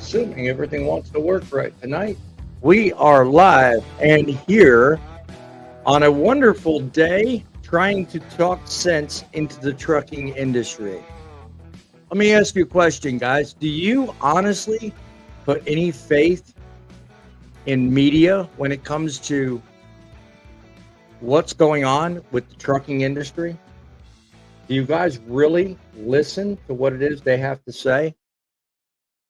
assuming everything wants to work right tonight. We are live and here on a wonderful day trying to talk sense into the trucking industry. Let me ask you a question, guys. Do you honestly put any faith in media when it comes to what's going on with the trucking industry? Do you guys really listen to what it is they have to say?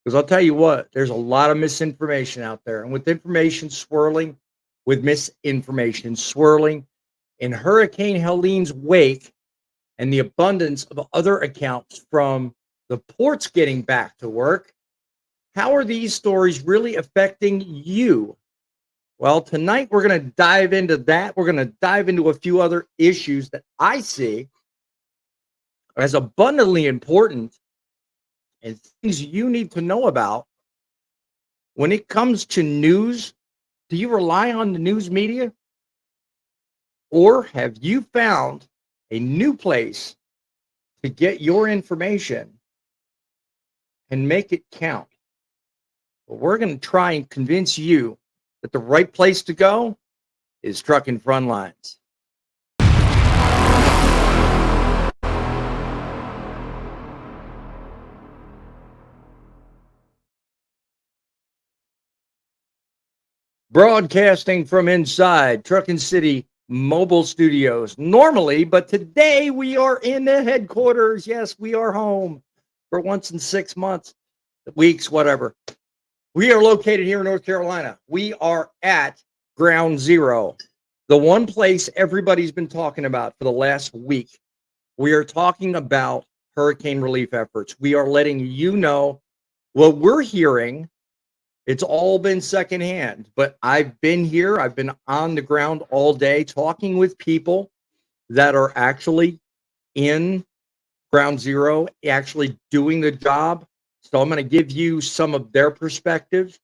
Because I'll tell you what, there's a lot of misinformation out there. And with information swirling, with misinformation swirling in Hurricane Helene's wake and the abundance of other accounts from the ports getting back to work, how are these stories really affecting you? Well, tonight we're going to dive into that. We're going to dive into a few other issues that I see as abundantly important and things you need to know about when it comes to news. Do you rely on the news media? Or have you found a new place to get your information and make it count? Well, we're going to try and convince you that the right place to go is Truckin' Frontlines. Broadcasting from inside Truckin' City Mobile Studios normally, but today we are in the headquarters. Yes, we are home for once in 6 months, weeks, whatever. We are located here in North Carolina. We are at Ground Zero, the one place everybody's been talking about for the last week. We are talking about hurricane relief efforts. We are letting you know what we're hearing. It's all been secondhand, but I've been here. I've been on the ground all day talking with people that are actually in Ground Zero, actually doing the job. So I'm going to give you some of their perspectives.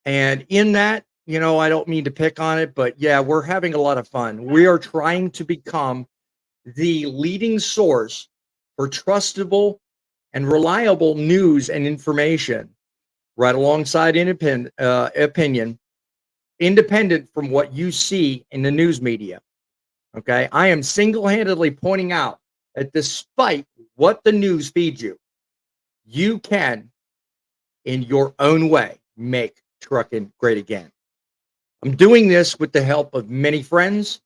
And in that, you know, I don't mean to pick on it, but yeah, we're having a lot of fun. We are trying to become the leading source for trustable and reliable news and information, right alongside opinion, independent from what you see in the news media. Okay, I am single-handedly pointing out that despite what the news feeds you, you can, in your own way, make trucking great again. I'm doing this with the help of many friends,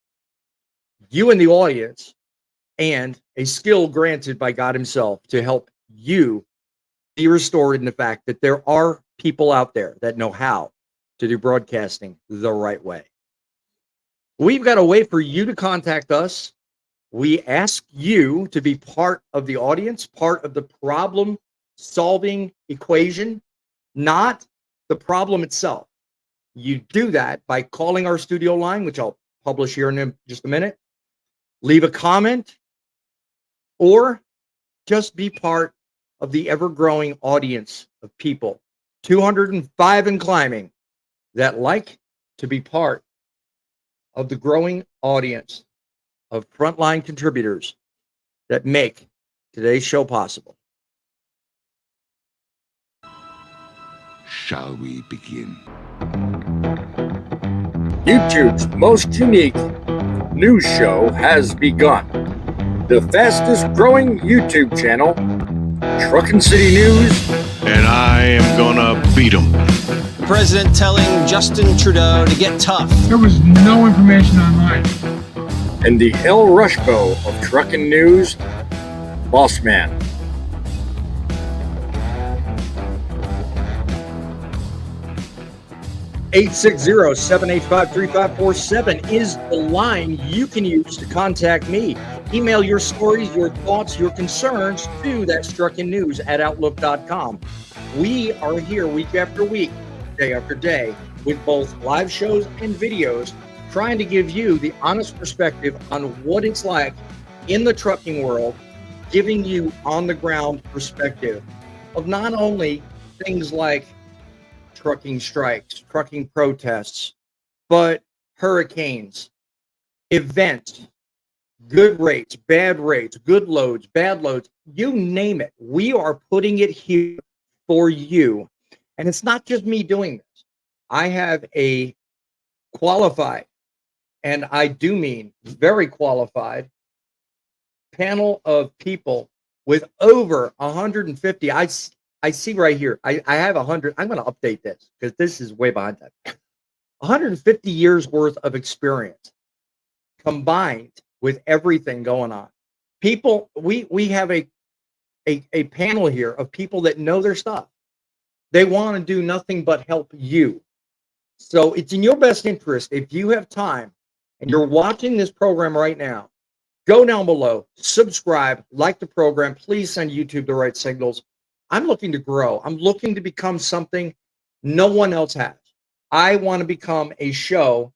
you in the audience, and a skill granted by God himself to help you be restored in the fact that there are people out there that know how to do broadcasting the right way. We've got a way for you to contact us. We ask you to be part of the audience, part of the problem solving equation, not the problem itself. You do that by calling our studio line, which I'll publish here in just a minute. Leave a comment or just be part of the ever-growing audience of people, 205 and climbing, that like to be part of the growing audience of frontline contributors that make today's show possible. Shall we begin? YouTube's most unique news show has begun. The fastest growing YouTube channel, Truckin' City News. And I am gonna beat him. The president telling Justin Trudeau to get tough. There was no information online. And the El Rushbo of Truckin' News, Boss Man. (860-785-3547) is the line you can use to contact me. Email your stories, your thoughts, your concerns to thatstruckinnews@outlook.com. We are here week after week, day after day, with both live shows and videos, trying to give you the honest perspective on what it's like in the trucking world, giving you on-the-ground perspective of not only things like trucking strikes, trucking protests, but hurricanes, events, good rates, bad rates, good loads, bad loads, you name it. We are putting it here for you. And it's not just me doing this. I have a qualified, and I do mean very qualified, panel of people with over 150. I see right here. I have 100. I'm going to update this because this is way behind that. 150 years worth of experience combined with everything going on. People, we have a panel here of people that know their stuff. They want to do nothing but help you. So it's in your best interest, if you have time and you're watching this program right now, go down below, subscribe, like the program. Please send YouTube the right signals. I'm looking to grow. I'm looking to become something no one else has. I want to become a show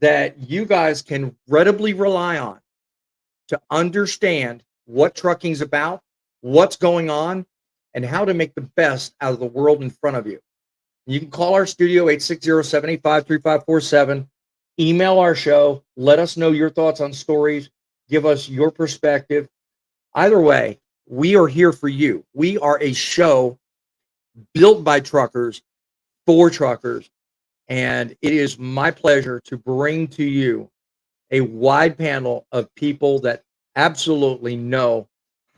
that you guys can readily rely on to understand what trucking's about, what's going on, and how to make the best out of the world in front of you. You can call our studio, 860-785-3547. Email our show. Let us know your thoughts on stories. Give us your perspective. Either way, we are here for you. We are a show built by truckers for truckers. And it is my pleasure to bring to you a wide panel of people that absolutely know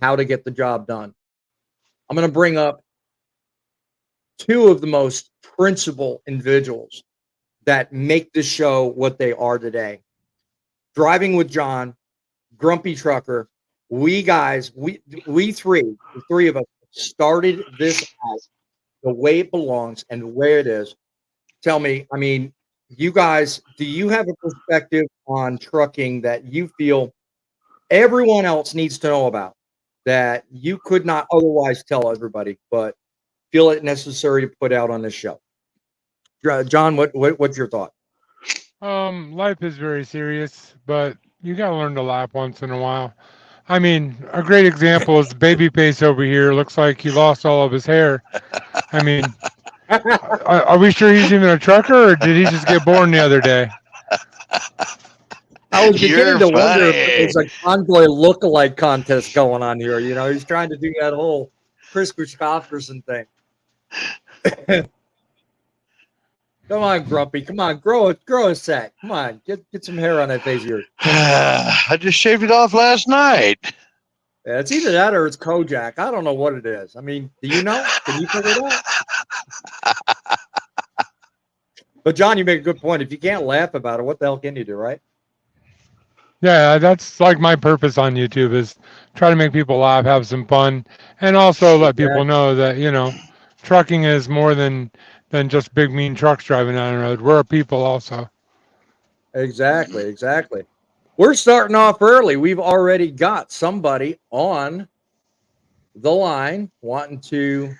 how to get the job done. I'm going to bring up two of the most principal individuals that make the show what they are today. Driving with John, Grumpy Trucker. We guys, we three, the three of us started this out the way it belongs and the way it is. Tell me, I mean, you guys, do you have a perspective on trucking that you feel everyone else needs to know about that you could not otherwise tell everybody, but feel it necessary to put out on this show? John, what's your thought? Life is very serious, but you gotta learn to laugh once in a while. I mean, a great example is the baby face over here. Looks like he lost all of his hair. I mean, are we sure he's even a trucker, or did he just get born the other day? I was beginning You're to wonder if it funny. was a convoy lookalike contest going on here. You know, he's trying to do that whole Chris Christopherson thing. Come on, Grumpy. Come on, grow a sack. Come on, get some hair on that face of yours. I just shaved it off last night. Yeah, it's either that or it's Kojak. I don't know what it is. I mean, do you know? Can you figure it out? But John, you make a good point. If you can't laugh about it, what the hell can you do, right? Yeah, that's like my purpose on YouTube is try to make people laugh, have some fun, and also let people Exactly. know that, trucking is more than just big mean trucks driving down the road. We're a people also. Exactly. We're starting off early. We've already got somebody on the line wanting to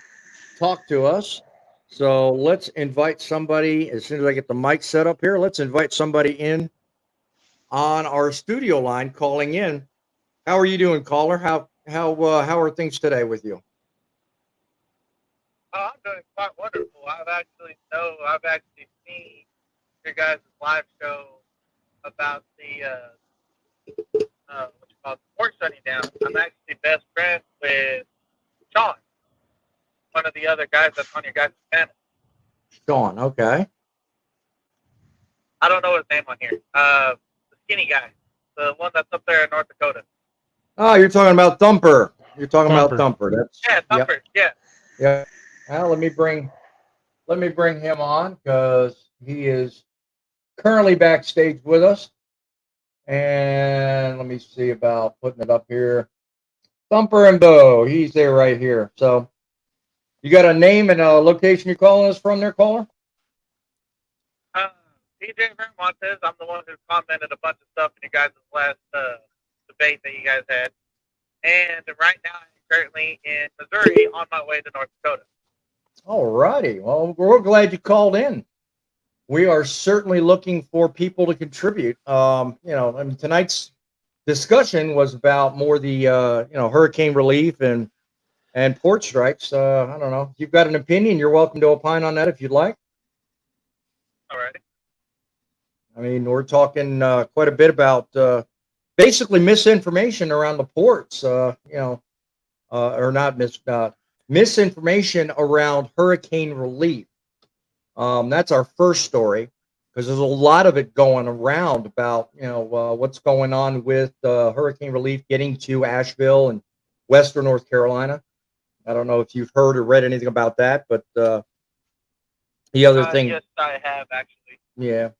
talk to us. So let's invite somebody as soon as I get the mic set up here. Let's invite somebody in on our studio line calling in. How are you doing, caller? How are things today with you? Oh, I'm doing quite wonderful. I've actually seen your guys' live show about the what you call it, the port shutting down. I'm actually best friends with Sean, one of the other guys that's on your guys' panel. Sean, okay. I don't know his name on here. The skinny guy, the one that's up there in North Dakota. Oh, you're talking about Thumper. You're talking about Thumper. Thumper. That's Yeah, Thumper. Yep. Yeah. Well, let me bring him on because he is currently backstage with us. And let me see about putting it up here. Thumper and Bo, he's there right here. So you got a name and a location you're calling us from there, caller? DJ Vermontes. I'm the one who commented a bunch of stuff in you guys' last debate that you guys had. And right now I'm currently in Missouri on my way to North Dakota. All righty. Well, we're glad you called in. We are certainly looking for people to contribute. I mean, tonight's discussion was about more the hurricane relief and port strikes. I don't know. If you've got an opinion, you're welcome to opine on that if you'd like. All right. I mean, we're talking quite a bit about basically misinformation around the ports. Or not misinformation around hurricane relief. That's our first story because there's a lot of it going around about what's going on with hurricane relief getting to Asheville and Western North Carolina. I don't know if you've heard or read anything about that, but the other thing, yes, I have actually. yeah.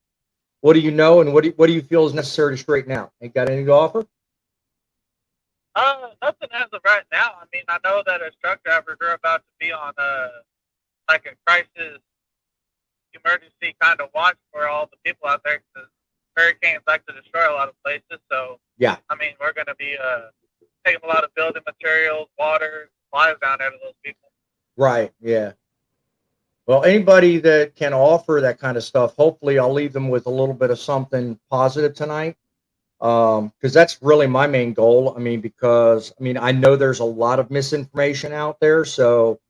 What do you know, and what do you feel is necessary to straighten out? Ain't got anything to offer? Nothing as of right now. I mean, I know that as truck drivers, we're about to be on like a crisis emergency kind of watch for all the people out there because hurricanes like to destroy a lot of places. So Yeah. I mean, we're going to be taking a lot of building materials, water, supplies down there to those people. Right. Yeah. Well, anybody that can offer that kind of stuff, hopefully I'll leave them with a little bit of something positive tonight. Because that's really my main goal. I mean, I know there's a lot of misinformation out there. So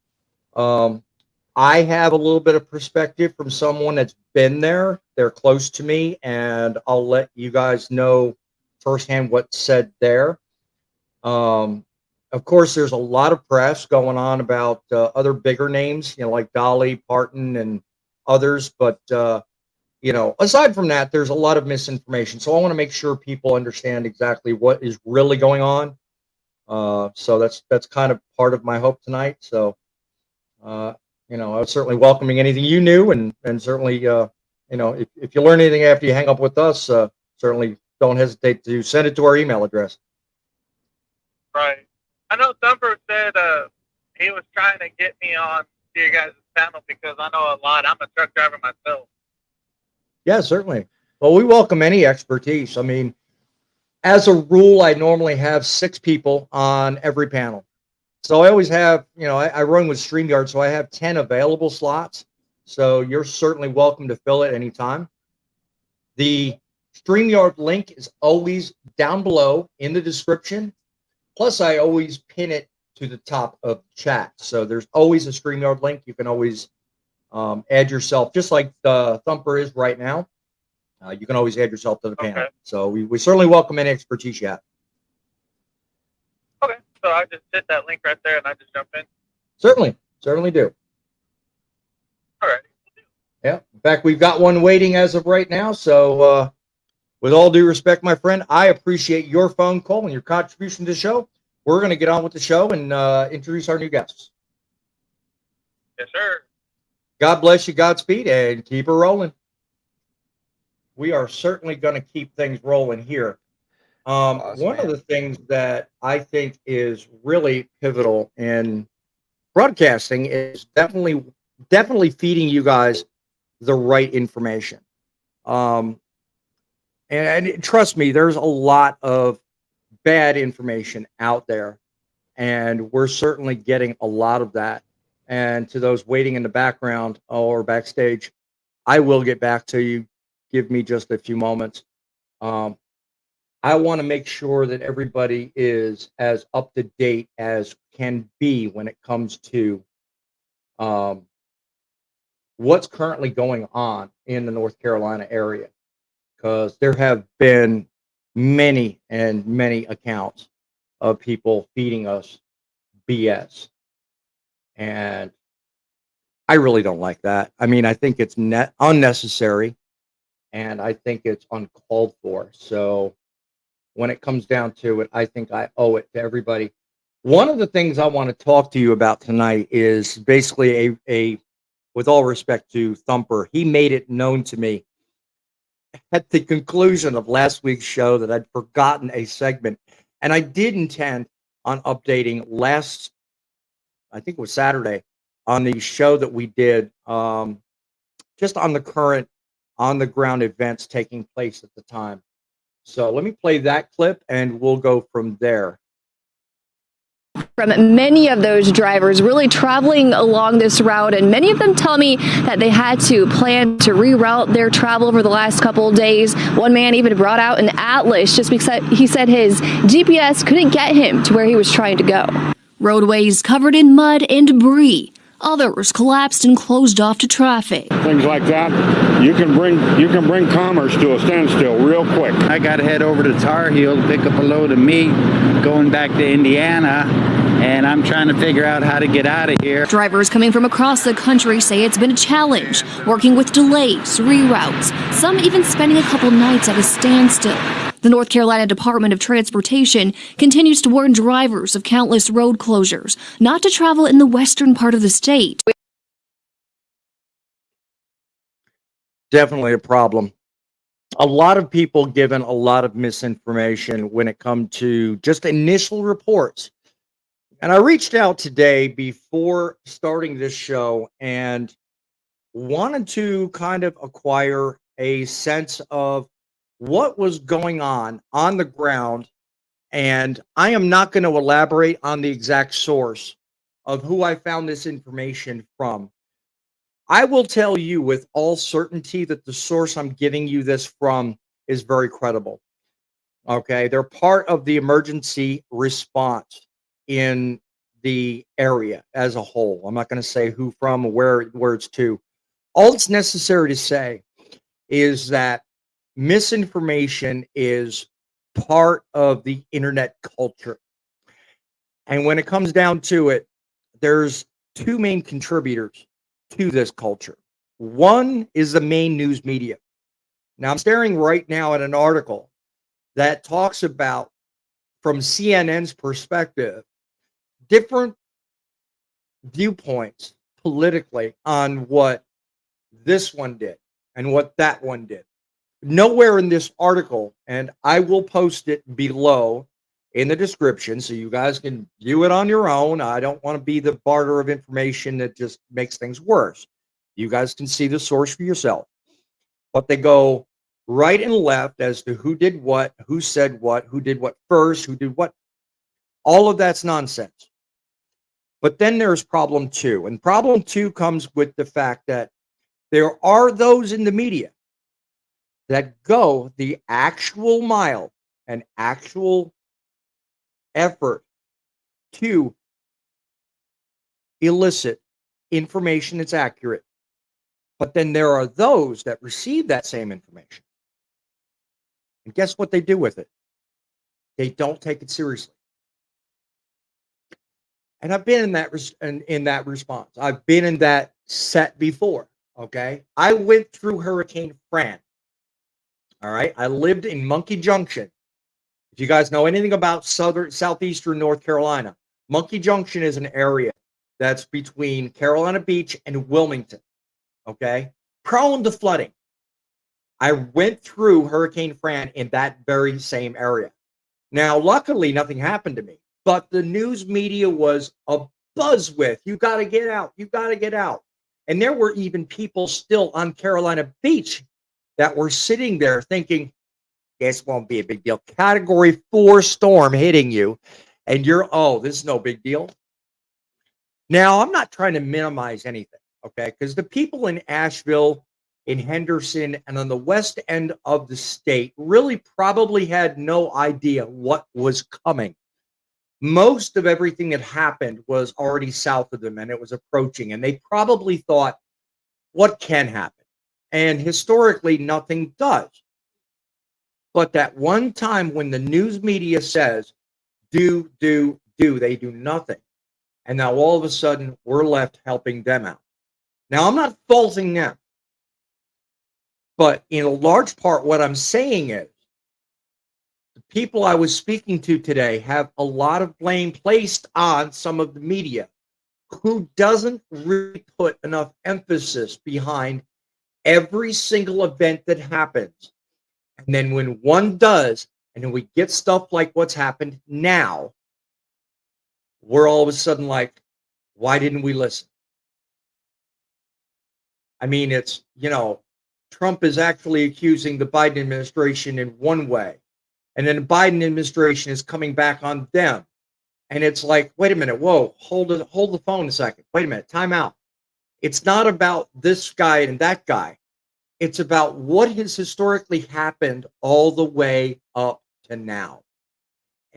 I have a little bit of perspective from someone that's been there. They're close to me, and I'll let you guys know firsthand what's said there. Of course, there's a lot of press going on about other bigger names, like Dolly Parton and others. But, aside from that, there's a lot of misinformation. So I want to make sure people understand exactly what is really going on. So that's kind of part of my hope tonight. So, I was certainly welcoming anything you knew, and certainly, if you learn anything after you hang up with us, certainly don't hesitate to send it to our email address. Right. I know Thumper said he was trying to get me on to your guys' panel because I know a lot. I'm a truck driver myself. Yeah, certainly. Well, we welcome any expertise. I mean, as a rule, I normally have 6 people on every panel. So I always have, I run with StreamYard, so I have 10 available slots. So you're certainly welcome to fill it anytime. The StreamYard link is always down below in the description. Plus, I always pin it to the top of the chat. So there's always a StreamYard link. You can always add yourself, just like the Thumper is right now. You can always add yourself to the panel. Okay. So we certainly welcome any expertise you have. Okay. So I just hit that link right there and I just jump in? Certainly do. All right. Yeah. In fact, we've got one waiting as of right now. So with all due respect, my friend, I appreciate your phone call and your contribution to the show. We're going to get on with the show and introduce our new guests. Yes, sir. God bless you, Godspeed, and keep her rolling. We are certainly going to keep things rolling here. Awesome, one man. of the things that I think is really pivotal in broadcasting is definitely feeding you guys the right information. And trust me, there's a lot of bad information out there, and we're certainly getting a lot of that. And to those waiting in the background or backstage, I will get back to you. Give me just a few moments. I want to make sure that everybody is as up to date as can be when it comes to what's currently going on in the North Carolina area, because there have been many accounts of people feeding us BS. And I really don't like that. I mean, I think it's unnecessary, and I think it's uncalled for. So when it comes down to it, I think I owe it to everybody. One of the things I want to talk to you about tonight is basically a with all respect to Thumper, he made it known to me at the conclusion of last week's show that I'd forgotten a segment. And I did intend on updating I think it was Saturday, on the show that we did, just on the current on-the-ground events taking place at the time. So let me play that clip, and we'll go from there. From many of those drivers really traveling along this route, and many of them tell me that they had to plan to reroute their travel over the last couple of days. One man even brought out an atlas just because he said his GPS couldn't get him to where he was trying to go. Roadways covered in mud and debris. Others collapsed and closed off to traffic. Things like that, you can bring commerce to a standstill real quick. I got to head over to Tar Heel to pick up a load of meat going back to Indiana, and I'm trying to figure out how to get out of here. Drivers coming from across the country say it's been a challenge, working with delays, reroutes, some even spending a couple nights at a standstill. The North Carolina Department of Transportation continues to warn drivers of countless road closures not to travel in the western part of the state. Definitely a problem. A lot of people given a lot of misinformation when it comes to just initial reports. And I reached out today before starting this show and wanted to kind of acquire a sense of what was going on the ground. And I am not going to elaborate on the exact source of who I found this information from. I will tell you with all certainty that the source I'm giving you this from is very credible. Okay. They're part of the emergency response in the area as a whole. I'm not going to say who from or where it's to. All it's necessary to say is that misinformation is part of the internet culture. And when it comes down to it, there's two main contributors to this culture. One is the main news media. Now, I'm staring right now at an article that talks about, from CNN's perspective, different viewpoints politically on what this one did and what that one did. Nowhere in this article, and I will post it below in the description so you guys can view it on your own. I don't want to be the barter of information that just makes things worse. You guys can see the source for yourself. But they go right and left as to who did what, who said what, who did what first, who did what. All of that's nonsense. But then there's problem two. And problem two comes with the fact that there are those in the media that go the actual mile and actual effort to elicit information that's accurate. But then there are those that receive that same information. And guess what they do with it? They don't take it seriously. And I've been in that response. I've been in that set before. Okay. I went through Hurricane Fran. All right. I lived in Monkey Junction. If you guys know anything about southeastern North Carolina, Monkey Junction is an area that's between Carolina Beach and Wilmington. Okay. Prone to flooding. I went through Hurricane Fran in that very same area. Now, luckily, nothing happened to me, but the news media was abuzz with, you got to get out. You got to get out. And there were even people still on Carolina Beach that were sitting there thinking, this won't be a big deal. Category 4 storm hitting you. And you're, oh, this is no big deal. Now, I'm not trying to minimize anything, okay? Because the people in Asheville, in Henderson, and on the west end of the state really probably had no idea what was coming. Most of everything that happened was already south of them and it was approaching. And they probably thought, what can happen? And historically, nothing does. But that one time when the news media says, do, they do nothing. And now all of a sudden, we're left helping them out. Now, I'm not faulting them. But in a large part, what I'm saying is, the people I was speaking to today have a lot of blame placed on some of the media who doesn't really put enough emphasis behind every single event that happens. And then when one does, and then we get stuff like what's happened now, we're all of a sudden like, why didn't we listen? I mean, it's, Trump is actually accusing the Biden administration in one way. And then the Biden administration is coming back on them. And it's like, wait a minute, whoa, hold the phone a second. Wait a minute, time out. It's not about this guy and that guy. It's about what has historically happened all the way up to now.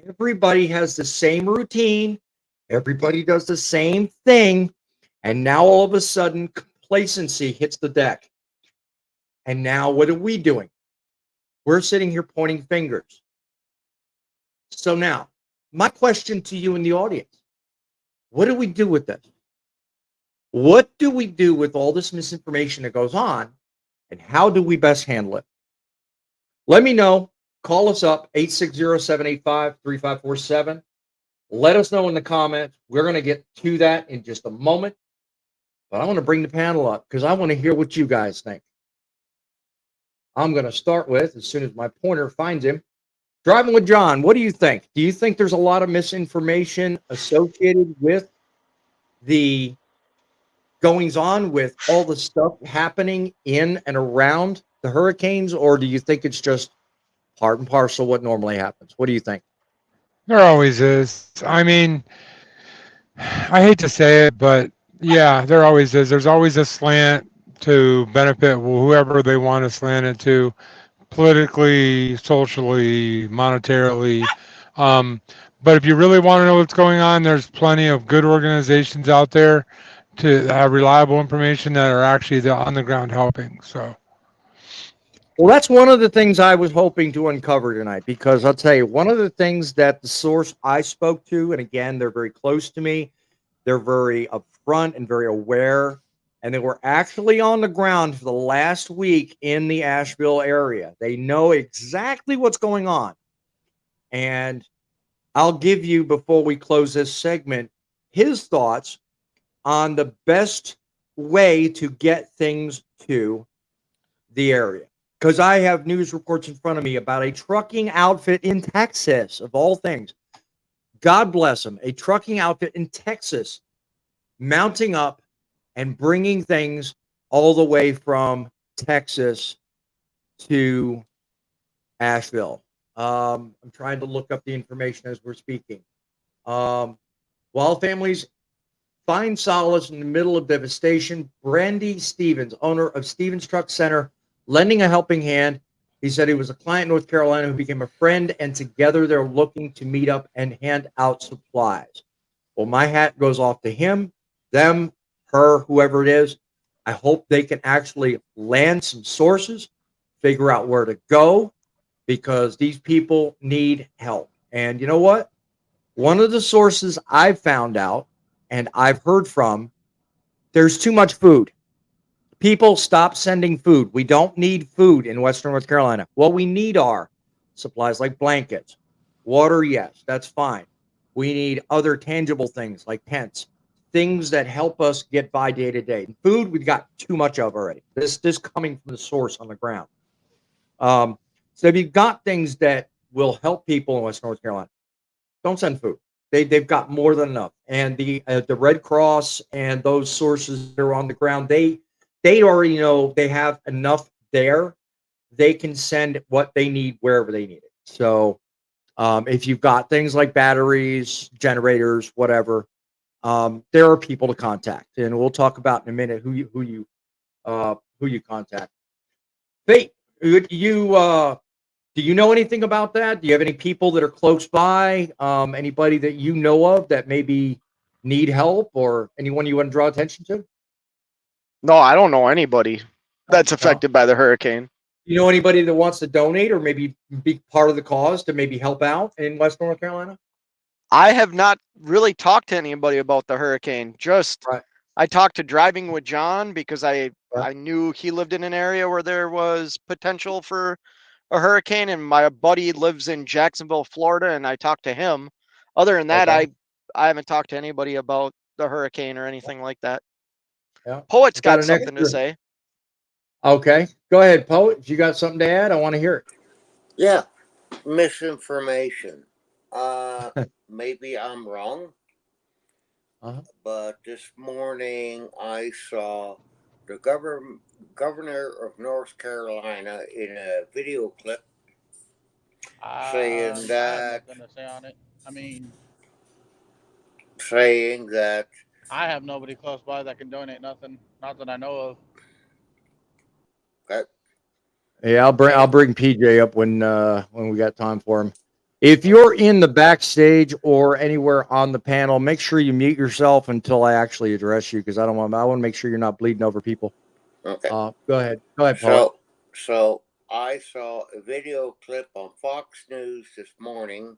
Everybody has the same routine. Everybody does the same thing. And now all of a sudden, complacency hits the deck. And now what are we doing? We're sitting here pointing fingers. So now, my question to you in the audience, What do we do with this? What do we do with all this misinformation that goes on, and how do we best handle it? Let me know. Call us up, 860-785-3547. Let us know in the comments. We're going to get to that in just a moment. But I want to bring the panel up because I want to hear what you guys think. I'm going to start with, as soon as my pointer finds him, Driving with John. What do you think? Do you think there's a lot of misinformation associated with the goings on with all the stuff happening in and around the hurricanes, or do you think it's just part and parcel what normally happens? What do you think? There always is. I mean, I hate to say it, but yeah, there always is. There's always a slant to benefit whoever they want to slant it to, politically, socially, monetarily. Um, but if you really want to know what's going on, there's plenty of good organizations out there to have reliable information that are actually on the ground helping. So. Well, that's one of the things I was hoping to uncover tonight, because I'll tell you, one of the things that the source I spoke to, and again, they're very close to me, they're very upfront and very aware, and they were actually on the ground for the last week in the Asheville area. They know exactly what's going on. And I'll give you, before we close this segment, his thoughts on the best way to get things to the area. Because I have news reports in front of me about a trucking outfit in Texas, of all things. God bless them. A trucking outfit in Texas mounting up and bringing things all the way from Texas to Asheville. I'm trying to look up the information as we're speaking. While families find solace in the middle of devastation, Brandy Stevens, owner of Stevens Truck Center, lending a helping hand. He said he was a client in North Carolina who became a friend, and together they're looking to meet up and hand out supplies. Well, my hat goes off to him, them, her, whoever it is. I hope they can actually land some sources, figure out where to go, because these people need help. And you know what? One of the sources I've found out and I've heard from, there's too much food. People, stop sending food. We don't need food in Western North Carolina. What we need are supplies like blankets, water, yes, that's fine. We need other tangible things like tents, things that help us get by day to day. Food, we've got too much of already. This coming from the source on the ground. So if you've got things that will help people in Western North Carolina, don't send food. They've got more than enough. And the Red Cross and those sources that are on the ground, they already know they have enough there. They can send what they need wherever they need it. So if you've got things like batteries, generators, whatever, there are people to contact, and we'll talk about in a minute who you contact. Fate, do you know anything about that? Do you have any people that are close by? Anybody that you know of that maybe need help, or anyone you want to draw attention to? No, I don't know anybody that's No? affected by the hurricane. You know anybody that wants to donate or maybe be part of the cause to maybe help out in Western North Carolina? I have not really talked to anybody about the hurricane. Just Right. I talked to Driving with John because Right. I knew he lived in an area where there was potential for a hurricane, and my buddy lives in Jacksonville, Florida, and I talked to him. Other than that, Okay. I haven't talked to anybody about the hurricane or anything like that. Yeah. Poet's I've got got an something to extra. say. Okay. Go ahead, Poet. If you got something to add, I want to hear it. Yeah, misinformation. Maybe I'm wrong, Uh-huh. but this morning I saw the governor of North Carolina in a video clip saying I have that nothing to say on it. I mean, saying that I have nobody close by that can donate nothing. Not that I know of. that Yeah, I'll and bring PJ up when we got time for him. If you're in the backstage or anywhere on the panel, make sure you mute yourself until I actually address you, because I want to make sure you're not bleeding over people. okay. Go ahead. Go ahead, Poet. So I saw a video clip on Fox News this morning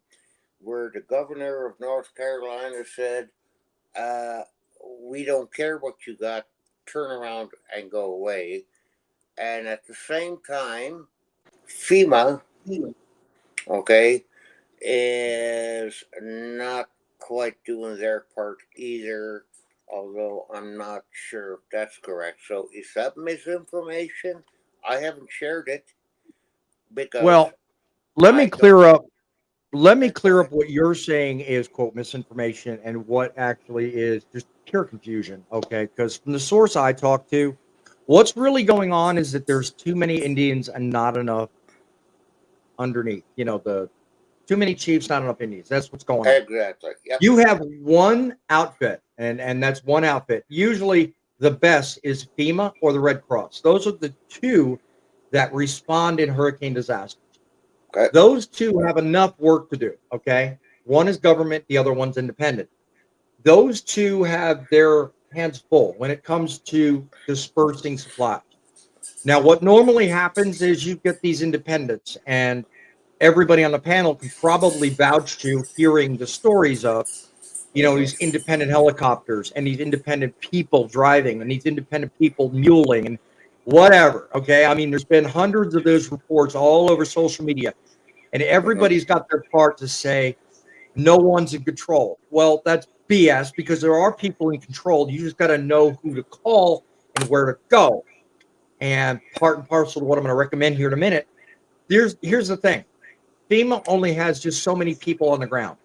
where the governor of North Carolina said we don't care what you got, turn around and go away. And at the same time, FEMA, okay, is not quite doing their part either, although I'm not sure if that's correct. So is that misinformation? I haven't shared it because Well, let me I clear don't. up. Let me Okay, go clear up ahead. what you're saying is quote misinformation and what actually is just pure confusion. Okay, because from the source I talked to, what's really going on is that there's too many Indians and not enough underneath. You know, the too many chiefs, not enough Indians. That's what's going on. Exactly. Yep. You have one outfit, and that's one outfit. Usually, the best is FEMA or the Red Cross. Those are the two that respond in hurricane disasters. Okay. Those two have enough work to do. Okay, one is government, the other one's independent. Those two have their hands full when it comes to dispersing supplies. Now, what normally happens is you get these independents, and everybody on the panel can probably vouch to hearing the stories of, you know, these independent helicopters and these independent people driving and these independent people muling and whatever. Okay. I mean, there's been hundreds of those reports all over social media, and Mhm. everybody's got their part to say no one's in control. Well, that's BS because there are people in control. You just got to know who to call and where to go. And part and parcel to what I'm going to recommend here in a minute. Here's the thing. FEMA only has just so many people on the ground.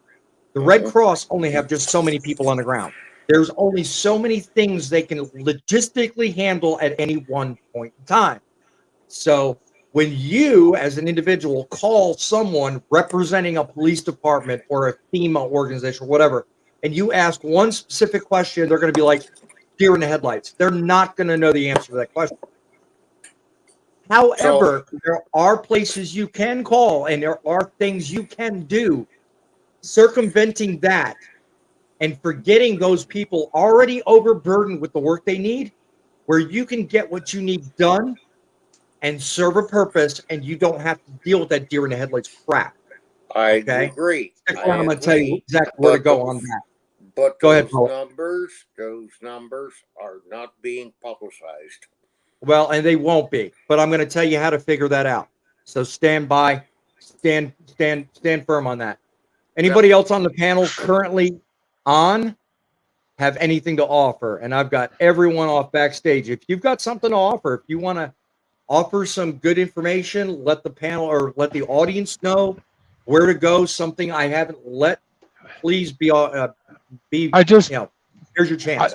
The Red Mhm. Cross only have just so many people on the ground. There's only so many things they can logistically handle at any one point in time. So when you, as an individual, call someone representing a police department or a FEMA organization or whatever, and you ask one specific question, they're going to be like deer in the headlights. They're not going to know the answer to that question. So However, there are places you can call and there are things you can do circumventing that and forgetting those people already overburdened with the work they need, where you can get what you need done and serve a purpose, and you don't have to deal with that deer in the headlights crap. I Okay, agree. stick I around. I'm going to tell you agree. exactly where to But go those on that. but Go ahead, those Paul. numbers are not being publicized. Well, and they won't be, but I'm going to tell you how to figure that out. So stand by, stand firm on that. Yep. Anybody else on the panel currently on have anything to offer? And I've got everyone off backstage. If you've got something to offer, if you want to offer some good information, let the panel or let the audience know where to go. Something I haven't let, please be, I just here's your I, chance.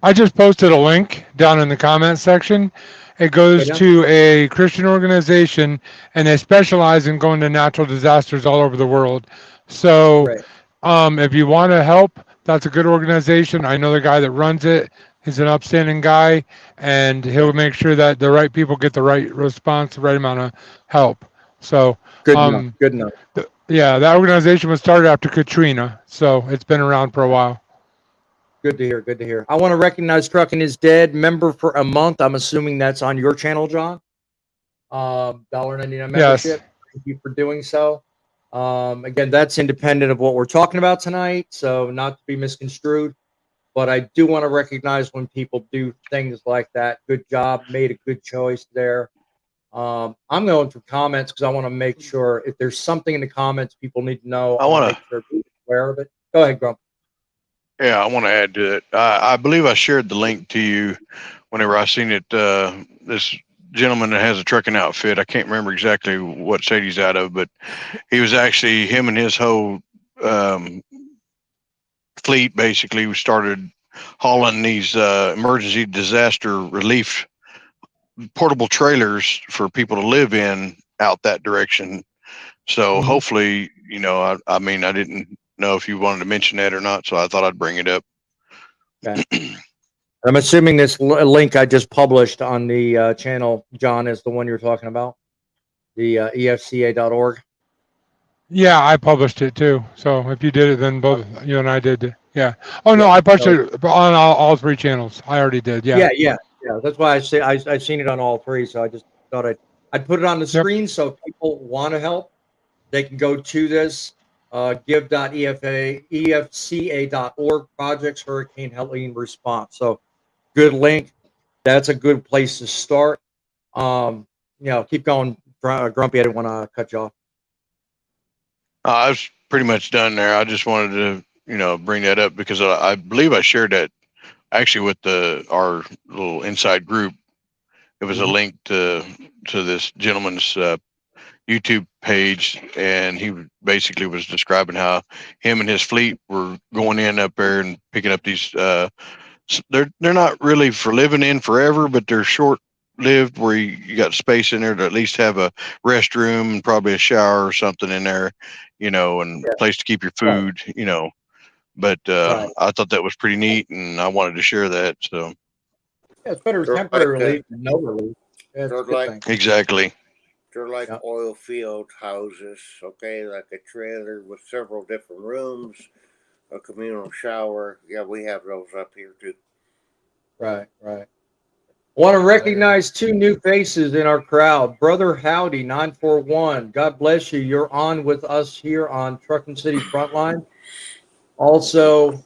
I just posted a link down in the comments section. It Go goes down. to a Christian organization, and they specialize in going to natural disasters all over the world. So, Right. if you want to help, that's a good organization. I know the guy that runs it. He's an upstanding guy, and he'll make sure that the right people get the right response, the right amount of help. So, Good enough. Good enough. yeah, that organization was started after Katrina, so it's been around for a while. Good to hear. Good to hear. I want to recognize Truckin' is Dead member for a month. I'm assuming that's on your channel, John. $1.99 Yes. membership. Thank you for doing so. Again, that's independent of what we're talking about tonight, so not to be misconstrued. But I do want to recognize when people do things like that. Good job, made a good choice there. I'm going through comments because I want to make sure if there's something in the comments people need to know, I I want to want make to, sure people are aware of it. Go ahead, Grump. yeah, I want to add to it. I believe I shared the link to you whenever I seen it. This gentleman that has a trucking outfit, I can't remember exactly what state he's out of, but he was actually, him and his whole um, fleet basically started hauling these emergency disaster relief portable trailers for people to live in out that direction. So hopefully, I mean, I didn't know if you wanted to mention that or not, so I thought I'd bring it up. Okay. I'm assuming this link I just published on the channel, John, is the one you're talking about, the efca.org. Yeah, I published it too. So if you did it, then both you and I did. Yeah. Oh no, Yeah. I published So, it on all three channels. I already did. Yeah. yeah. That's why I say I've seen it on all three. So I just thought I'd put it on the Yep. screen so if people want to help, they can go to this give.efca.org, projects hurricane helping response. So good link. That's a good place to start. Keep going, Grumpy. I didn't want to cut you off. I was pretty much done there. I just wanted to, bring that up because I believe I shared that actually with our little inside group. It was a link to this gentleman's YouTube page, and he basically was describing how him and his fleet were going in up there and picking up these. They're not really for living in forever, but they're short lived where you got space in there to at least have a restroom and probably a shower or something in there, and a place to keep your food, But I thought that was pretty neat, and I wanted to share that. So yeah, it's better temporary relief than no relief. Yeah, it's a good thing. Exactly. They're like oil field houses, okay, like a trailer with several different rooms, a communal shower. Yeah, we have those up here too. Right. Want to recognize two new faces in our crowd. Brother Howdy, 941. God bless you. You're on with us here on Truckin' City Frontline. Also,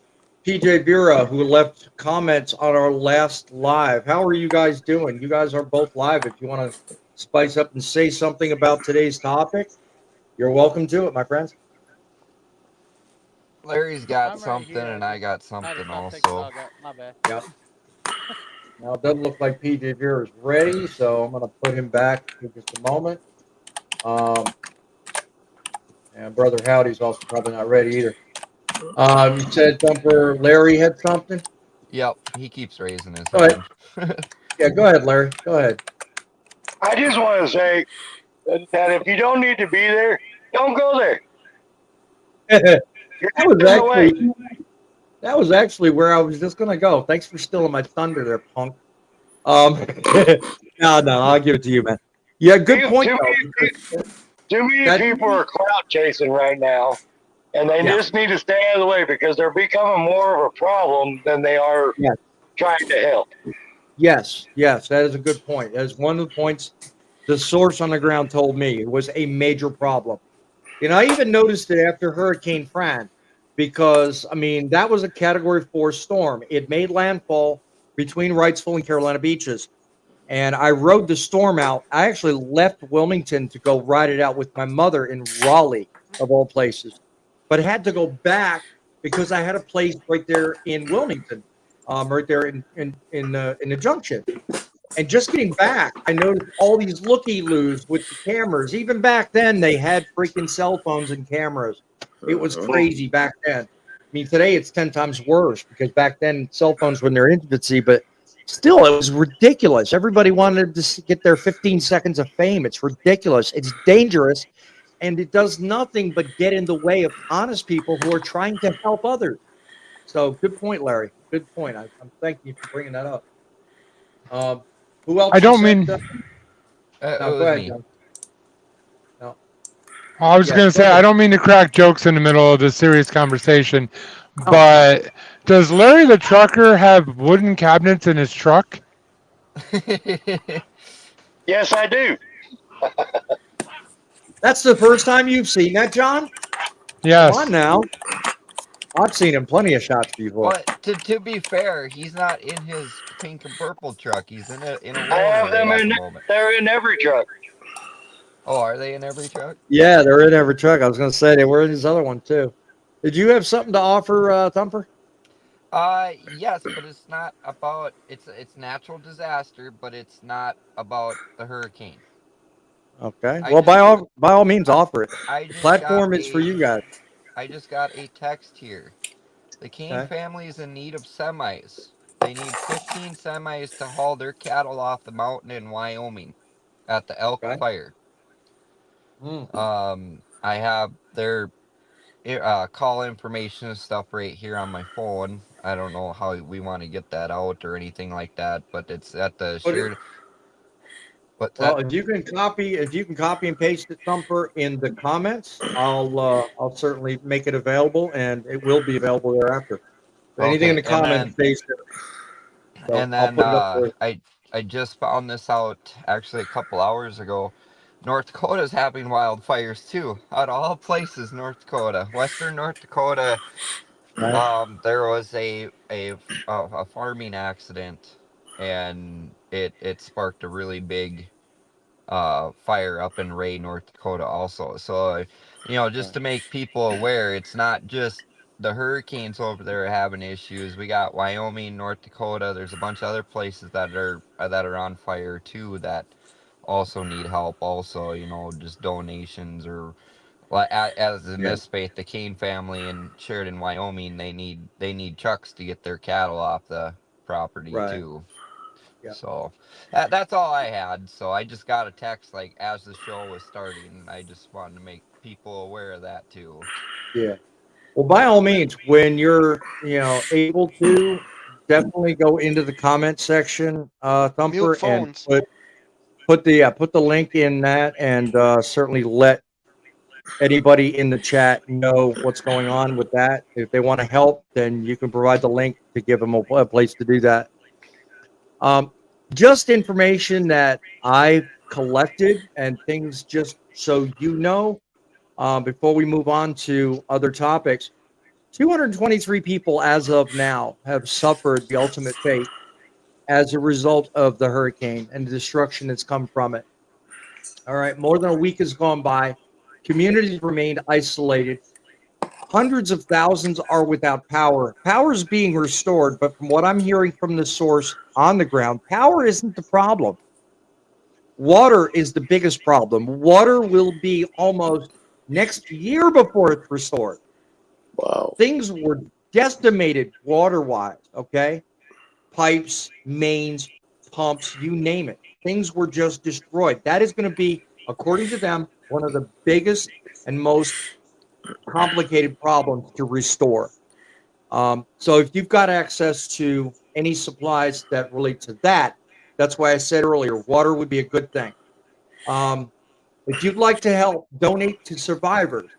PJ Vera, who left comments on our last live. How are you guys doing? You guys are both live. If you want to spice up and say something about today's topic, you're welcome to it, my friends. Larry's got something, and I got something also. My bad. Yep. Now, it doesn't look like PJ Vera is ready, so I'm going to put him back in just a moment. And Brother Howdy's also probably not ready either. You said Thumper Larry had something? Yep, he keeps raising his hand. Yeah, go ahead, Larry. Go ahead. I just want to say that if you don't need to be there, don't go there. That was actually where I was just going to go. Thanks for stealing my thunder there, punk. No, I'll give it to you, man. Yeah, good point. Too many people are clout chasing right now, and they just need to stay out of the way because they're becoming more of a problem than they are trying to help. Yes, that is a good point. That is one of the points the source on the ground told me. It was a major problem. I even noticed it after Hurricane Fran because, that was a Category 4 storm. It made landfall between Wrightsville and Carolina Beaches. And I rode the storm out. I actually left Wilmington to go ride it out with my mother in Raleigh, of all places. But I had to go back because I had a place right there in Wilmington, right there in the junction. And just getting back, I noticed all these looky-loos with the cameras. Even back then, they had freaking cell phones and cameras. It was crazy back then. Today it's 10 times worse because back then cell phones were in their infancy, but still, it was ridiculous. Everybody wanted to get their 15 seconds of fame. It's ridiculous. It's dangerous, and it does nothing but get in the way of honest people who are trying to help others. So, good point, Larry. Good point. I'm thanking you for bringing that up. Who else? I don't mean. No, go ahead, John. No. I was going to say, I don't mean to crack jokes in the middle of this serious conversation, but does Larry the trucker have wooden cabinets in his truck? Yes, I do. That's the first time you've seen that, John? Yes. Come on now. I've seen him plenty of shots before. But to be fair, he's not in his pink and purple truck. He's in a I have them in. They're in every truck. Oh, are they in every truck? Yeah, they're in every truck. I was going to say they were in his other one too. Did you have something to offer, Thumper? Yes, but it's not about it's natural disaster, but it's not about the hurricane. Okay. Well, by all means, offer it. The platform is for you guys. I just got a text here. The Kane family is in need of semis. They need 15 semis to haul their cattle off the mountain in Wyoming at the elk fire. I have their call information and stuff right here on my phone. I don't know how we want to get that out or anything like that, but it's at the shared. Well, if you can copy and paste it, Thumper, in the comments, I'll certainly make it available, and it will be available thereafter. Anything in the comments, paste it. So and then I just found this out actually a couple hours ago. North Dakota's having wildfires too. Out of all places, North Dakota, Western North Dakota. There was a farming accident, and it sparked a really big fire up in Ray, North Dakota also. So, just to make people aware, it's not just the hurricanes over there having issues. We got Wyoming, North Dakota. There's a bunch of other places that are on fire too that also need help also, just donations or as in this faith, the Kane family in Sheridan, Wyoming, they need trucks to get their cattle off the property too. So that's all I had. So I just got a text like as the show was starting. I just wanted to make people aware of that too. Yeah. Well, by all means, when you're able to, definitely go into the comment section, Thumper, and put the link in that, and certainly let anybody in the chat know what's going on with that. If they want to help, then you can provide the link to give them a place to do that. Just information that I've collected and things just so you know, before we move on to other topics. 223 people as of now have suffered the ultimate fate as a result of the hurricane and the destruction that's come from it. All right, more than a week has gone by. Communities remained isolated. Hundreds of thousands are without power. Power is being restored, but from what I'm hearing from the source on the ground, power isn't the problem. Water is the biggest problem. Water will be almost next year before it's restored. Wow. Things were decimated water-wise, okay? Pipes, mains, pumps, you name it. Things were just destroyed. That is going to be, according to them, one of the biggest and most complicated problems to restore. So if you've got access to any supplies that relate to that, that's why I said earlier, water would be a good thing. If you'd like to help donate to survivors,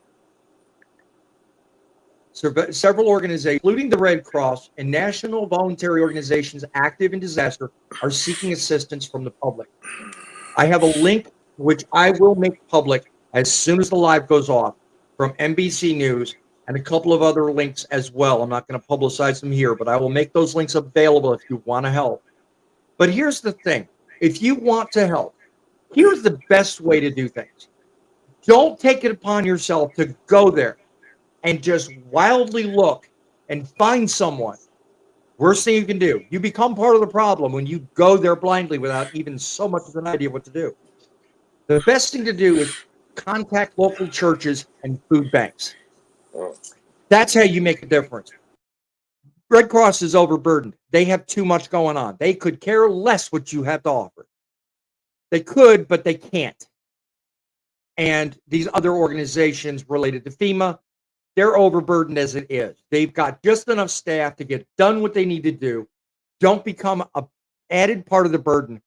several organizations, including the Red Cross and national voluntary organizations active in disaster, are seeking assistance from the public. I have a link, which I will make public as soon as the live goes off, from NBC News, and a couple of other links as well. I'm not going to publicize them here, but I will make those links available if you want to help. But here's the thing. If you want to help, here's the best way to do things. Don't take it upon yourself to go there and just wildly look and find someone. Worst thing you can do. You become part of the problem when you go there blindly without even so much of an idea what to do. The best thing to do is contact local churches and food banks. That's how you make a difference. Red Cross is overburdened. They have too much going on. They could care less what you have to offer. They could, but they can't. And these other organizations related to FEMA, they're overburdened as it is. They've got just enough staff to get done what they need to do. Don't become an added part of the burden.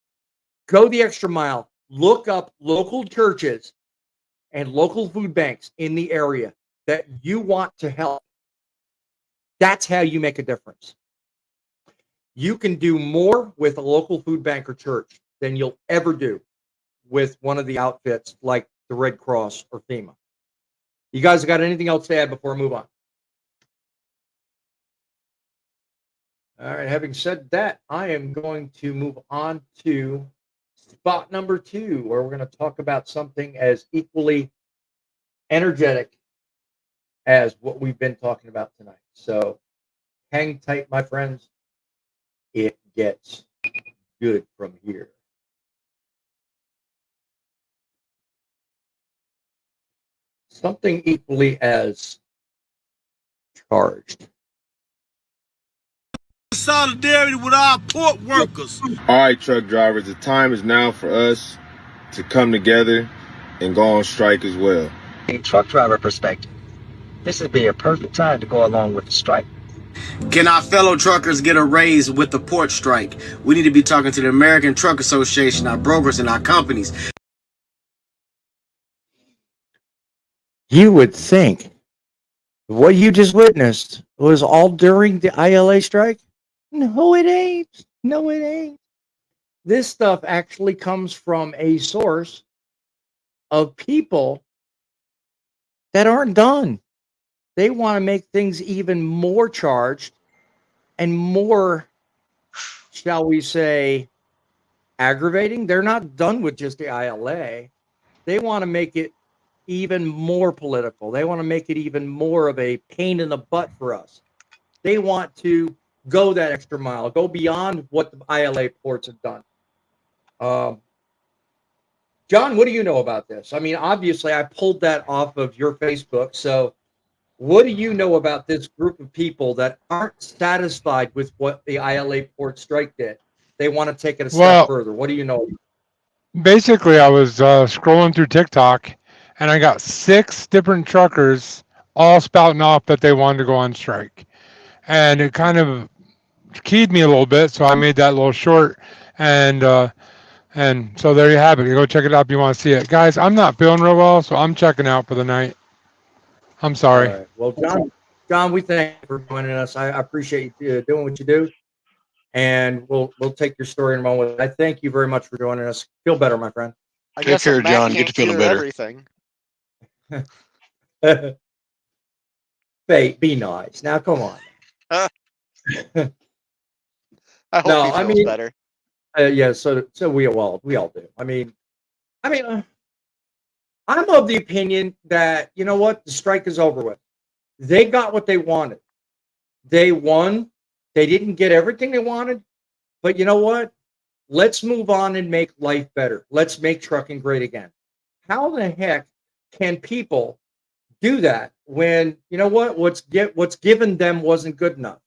Go the extra mile. Look up local churches and local food banks in the area that you want to help. That's how you make a difference. You can do more with a local food bank or church than you'll ever do with one of the outfits like the Red Cross or FEMA. You guys got anything else to add before I move on? All right, having said that, I am going to move on to spot number 2, where we're going to talk about something as equally energetic as what we've been talking about tonight. So hang tight, my friends. It gets good from here. Something equally as charged. Solidarity with our port workers. All right, truck drivers, the time is now for us to come together and go on strike as well. A truck driver perspective, this would be a perfect time to go along with the strike. Can our fellow truckers get a raise with the port strike? We need to be talking to the American Truck Association, our brokers, and our companies. You would think what you just witnessed was all during the ILA strike? No, it ain't. No, it ain't. This stuff actually comes from a source of people that aren't done. They want to make things even more charged and more, shall we say, aggravating. They're not done with just the ILA. They want to make it even more political. They want to make it even more of a pain in the butt for us. They want to go that extra mile, go beyond what the ILA ports have done. John, what do you know about this? I mean, obviously, I pulled that off of your Facebook. So, what do you know about this group of people that aren't satisfied with what the ILA port strike did? They want to take it a step Well, further. What do you know? basically, I was scrolling through TikTok, and I got 6 different truckers all spouting off that they wanted to go on strike, and it kind of keyed me a little bit. So I made that little short, and so there you have it. You go check it out if you want to see it, guys. I'm not feeling real well, so I'm checking out for the night. I'm sorry. All right. Well, John, we thank you for joining us. I appreciate you doing what you do, and we'll take your story in a moment. I thank you very much for joining us. Feel better, my friend. I Take guess a care, Mac John. Get can't to feeling cure better. everything. Be nice. Now, come on. I hope No, he I feels mean, better. yeah. So we all do. I mean, I'm of the opinion that you know what, the strike is over with. They got what they wanted. They won. They didn't get everything they wanted, but you know what? Let's move on and make life better. Let's make trucking great again. How the heck can people do that when you know what? What's given them wasn't good enough?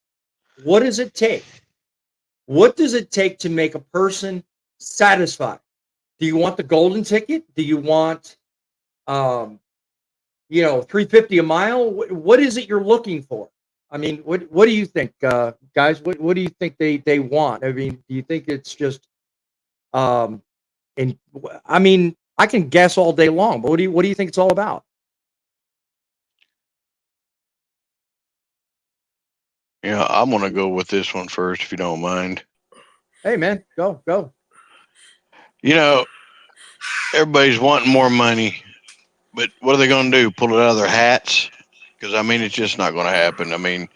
What does it take? What does it take to make a person satisfied? Do you want the golden ticket? Do you want, um, 350 a mile? What is it you're looking for? I mean, what do you think, guys? What do you think they want? I mean, do you think it's just, um, and I mean, I can guess all day long, but what do you think it's all about? Yeah, I'm gonna go with this one first, if you don't mind. Hey, man, go. You know, everybody's wanting more money, but what are they gonna do? Pull it out of their hats? Because I mean, it's just not gonna happen. I mean,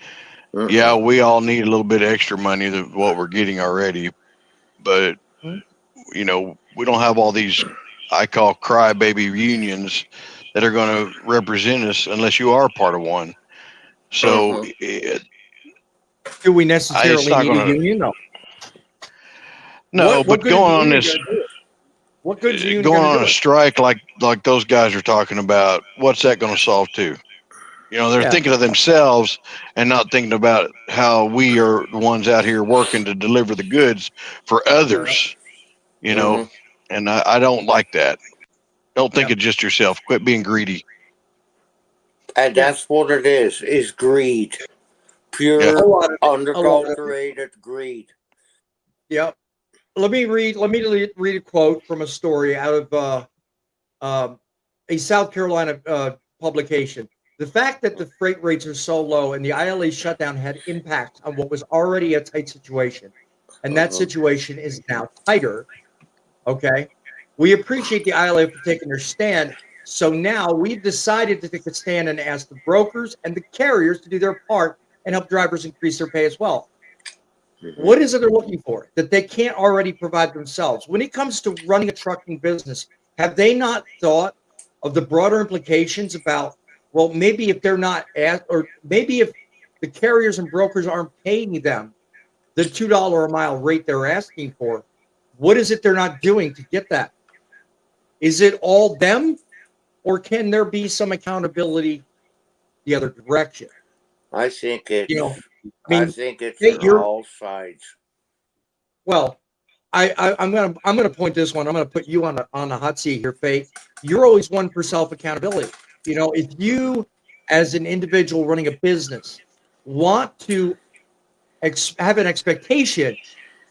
yeah, we all need a little bit extra money than what we're getting already, but you know, we don't have all these I call crybaby unions that are going to represent us unless you are part of one. So Do we it's necessarily not need a going to. union? No. No, What but good is going a on union this, going to do? What good is a union going going to on do a it? strike like those guys are talking about, what's that going to solve too? You know, they're Yeah. thinking of themselves and not thinking about how we are the ones out here working to deliver the goods for others. You know, and I don't like that. Don't think of just yourself. Quit being greedy. And that's what it is greed. Pure, Yeah. unadulterated greed. Yep. Let me read a quote from a story out of a South Carolina publication. The fact that the freight rates are so low and the ILA shutdown had impact on what was already a tight situation. And that situation is now tighter. Okay. We appreciate the ILA for taking their stand. So now we've decided to take a stand and ask the brokers and the carriers to do their part and help drivers increase their pay as well. What is it they're looking for that they can't already provide themselves? When it comes to running a trucking business, have they not thought of the broader implications about, well, maybe if they're not asked, or maybe if the carriers and brokers aren't paying them the $2 a mile rate they're asking for, what is it they're not doing to get that? Is it all them, or can there be some accountability the other direction? I think it's. I think it's you're all sides. well. I'm gonna point this one. I'm gonna put you on the hot seat here, Faye. You're always one for self accountability. You know, if you, as an individual running a business, want to have an expectation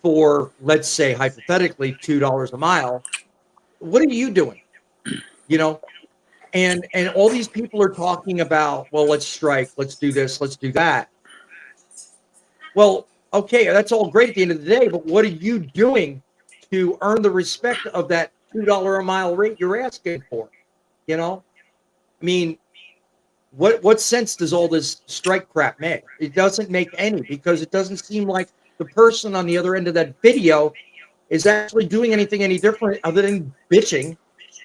for, let's say, hypothetically, $2 a mile, what are you doing? You know, and all these people are talking about, well, let's strike, let's do this, let's do that. Well, okay, that's all great at the end of the day, but what are you doing to earn the respect of that $2 a mile rate you're asking for? You know, I mean, what sense does all this strike crap make? It doesn't make any, because it doesn't seem like the person on the other end of that video is actually doing anything any different other than bitching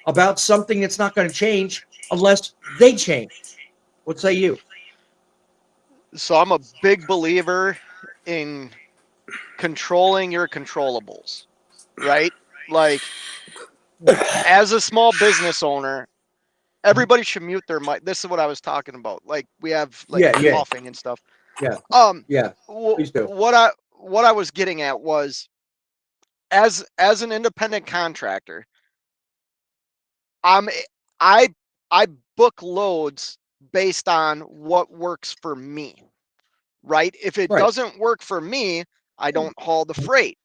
about something that's not going to change unless they change. What say you? So I'm a big believer in controlling your controllables, right? Like, as a small business owner, everybody should mute their mic. This is what I was talking about. Like, we have like Yeah. coughing and stuff. Yeah. Please do. What I was getting at was, as an independent contractor, I'm I I book loads based on what works for me, right? If it Right. doesn't work for me, I don't haul the freight.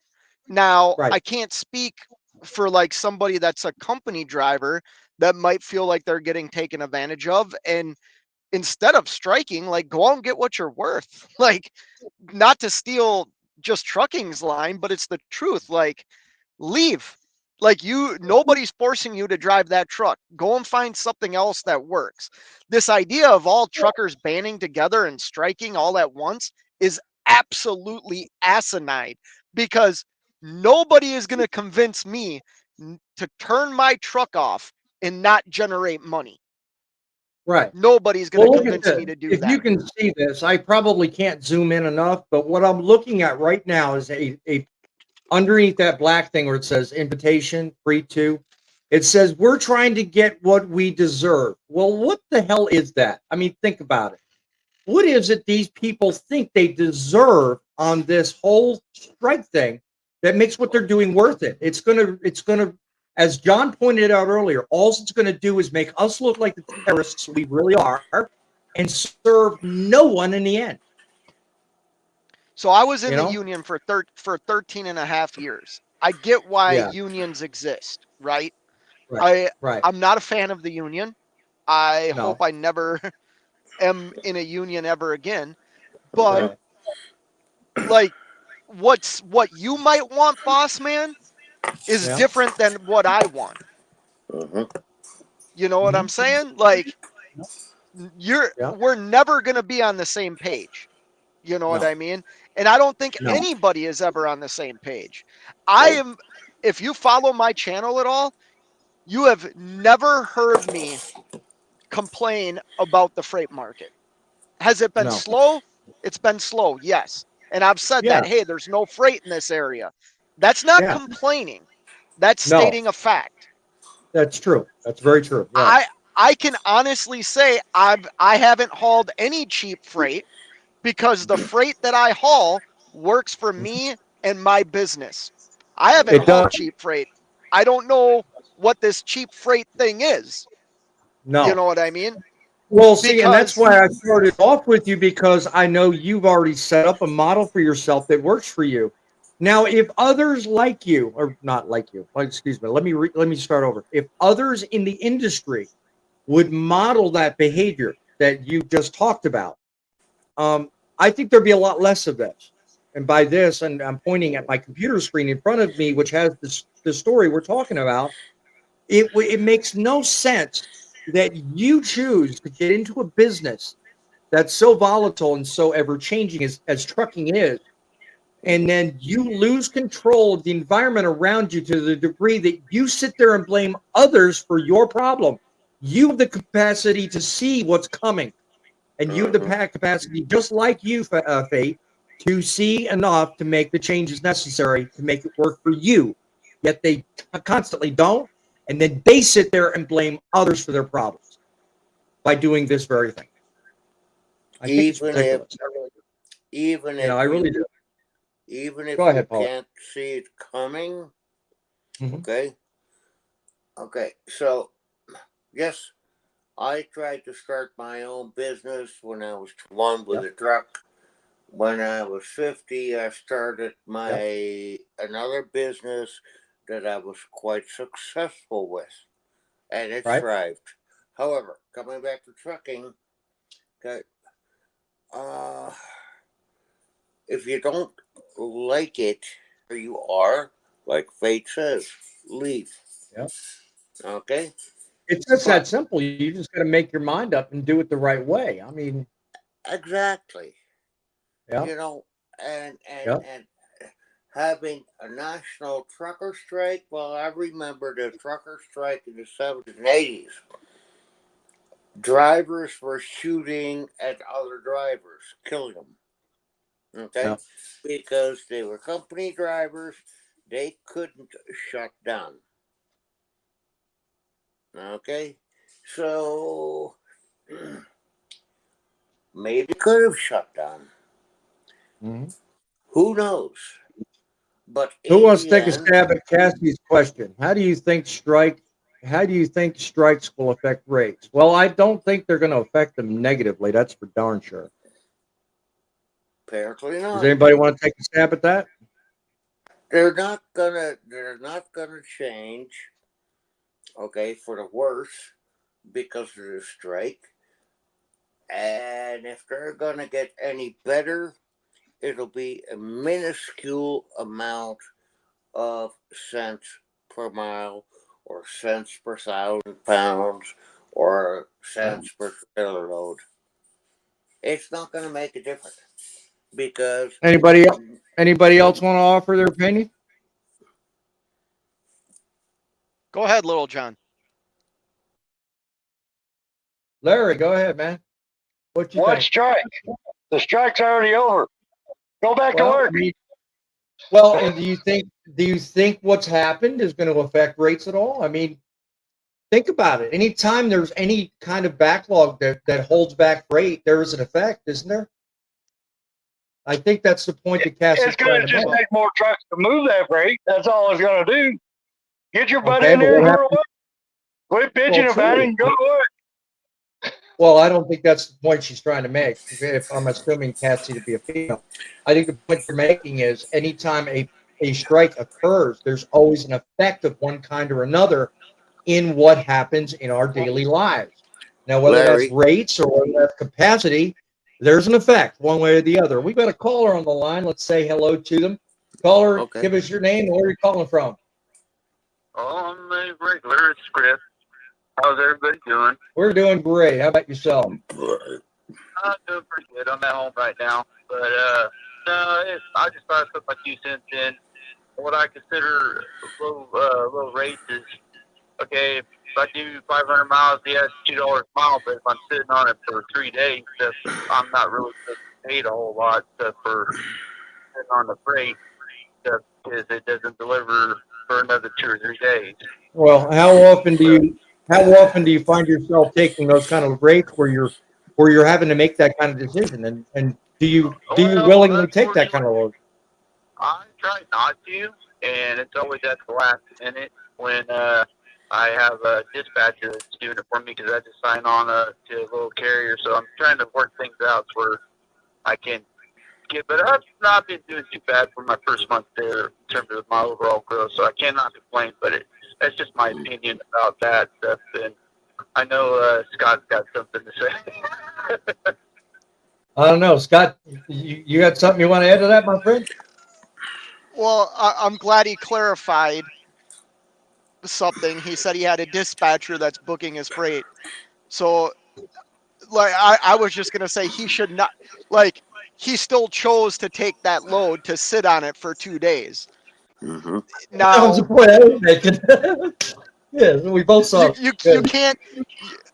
Now, Right. I can't speak for like somebody that's a company driver that might feel like they're getting taken advantage of, and instead of striking, like, go out and get what you're worth. Like, not to steal just trucking's line, but it's the truth. Like, leave. Like, nobody's forcing you to drive that truck. Go and find something else that works. This idea of all truckers banding together and striking all at once is absolutely asinine, because nobody is going to convince me to turn my truck off and not generate money. Right. Nobody's going Well, to look at convince this. me to do If you that. can see this, I probably can't zoom in enough, but what I'm looking at right now is a underneath that black thing where it says invitation, free to, it says we're trying to get what we deserve. Well, what the hell is that? I mean, think about it. What is it these people think they deserve on this whole strike thing that makes what they're doing worth it? It's gonna, as John pointed out earlier, all it's gonna do is make us look like the terrorists we really are and serve no one in the end. So I was in You the know? union for 13 and a half years. I get why Yeah. unions exist, right? Right. Right. I'm not a fan of the union. I hope No. I never am in a union ever again. But Right. like, what you might want, boss man, is Yeah. different than what I want. You know what I'm saying? Like, Yeah. we're never going to be on the same page. You know what No. I mean? And I don't think No. anybody is ever on the same page. I am, if you follow my channel at all, you have never heard me complain about the freight market. Has it been No. slow? It's been slow, yes. And I've said Yeah. that, hey, there's no freight in this area. That's not Yeah. complaining. That's No. stating a fact. That's true. That's very true. Right. I can honestly say I haven't hauled any cheap freight, because the freight that I haul works for me and my business. I haven't It hauled does. cheap freight. I don't know what this cheap freight thing is. You No. know what I mean? Well, see, and that's Because why I started off with you, because I know you've already set up a model for yourself that works for you. Now, if others like you, or not like you, excuse me, let me start over. If others in the industry would model that behavior that you just talked about, I think there'd be a lot less of this. And by this, and I'm pointing at my computer screen in front of me, which has the story we're talking about. It makes no sense that you choose to get into a business that's so volatile and so ever changing as trucking is, and then you lose control of the environment around you to the degree that you sit there and blame others for your problem. You have the capacity to see what's coming, and you have the capacity, just like you, Fate, to see enough to make the changes necessary to make it work for you. Yet they constantly don't, and then they sit there and blame others for their problems by doing this very thing. I think it's Even if, ridiculous. I really do. even You know, if I really you, do. even if Go you ahead, Paul. can't see it coming, Mhm. okay. So, yes, I tried to start my own business when I was 21 with a truck. When I was 50, I started another business that I was quite successful with, and it Right. thrived. However, coming back to trucking, okay, if you don't like it where you are, like Fate says, leave. Yeah. Okay? It's just that simple. You just got to make your mind up and do it the right way. I mean, Exactly. yeah, You know, and yeah. having a national trucker strike. Well, I remember the trucker strike in the 70s and 80s. Drivers were shooting at other drivers, killing them. Okay? Yeah. Because they were company drivers, they couldn't shut down. Okay? So maybe could have shut down. Mm-hmm. Who knows? But Who in wants to the take a end, stab at Cassie's question? How do you think strikes will affect rates? Well, I don't think they're going to affect them negatively. That's for darn sure. apparently Does not. anybody want to take a stab at that? They're not gonna change, okay, for the worse because of the strike. And if they're gonna get any better, it'll be a minuscule amount of cents per mile or cents per 1,000 pounds or cents per trailer load. It's not gonna make a difference because Anybody else? Anybody else want to offer their opinion? Go ahead, Little John. Larry, go ahead, man. What you What think? strike? The strike's already over. Go back to Well, work. I mean, well, and do you think what's happened is going to affect rates at all? I mean, think about it. Anytime there's any kind of backlog that holds back freight, there is an effect, isn't there? I think that's the point that Cassie's It's going trying to to just make. take more trucks to move that freight. That's all it's going to do. Get your butt Okay, in but there what and go to happens? work. Quit bitching Well, about it true. and go to work. Well, I don't think that's the point she's trying to make. If I'm assuming Cassie to be a female, I think the point you're making is anytime a strike occurs, there's always an effect of one kind or another in what happens in our daily lives. Now, whether that's Larry, rates or whether that's capacity, there's an effect one way or the other. We've got a caller on the line. Let's say hello to them. Caller, okay. give us your name and where you're calling from. Oh, I'm a regular. It's Chris. How's everybody doing? We're doing great. How about yourself? I'm doing pretty good. I'm at home right now. But, I just thought I'd put my 2 cents in. What I consider low rates is, okay, if I do 500 miles, yeah, it's $2 a mile, but if I'm sitting on it for 3 days, I'm not really getting paid a whole lot for sitting on the freight because it doesn't deliver for another 2 or 3 days. Well, how often do you find yourself taking those kind of rates where you're having to make that kind of decision? And do you willingly take that kind of load? I try not to, and it's always at the last minute when I have a dispatcher that's doing it for me because I just sign on to a little carrier. So I'm trying to work things out where I can get, but I've not been doing too bad for my first month there in terms of my overall growth. So I cannot complain, but that's just my opinion about that stuff. And I know Scott's got something to say. I don't know, Scott. You got something you want to add to that, my friend? Well, I'm glad he clarified something. He said he had a dispatcher that's booking his freight. So, like, I was just going to say he should not, like, he still chose to take that load to sit on it for 2 days. Mm-hmm. That was Now, the point I was making. Yeah, we both saw it. you can't,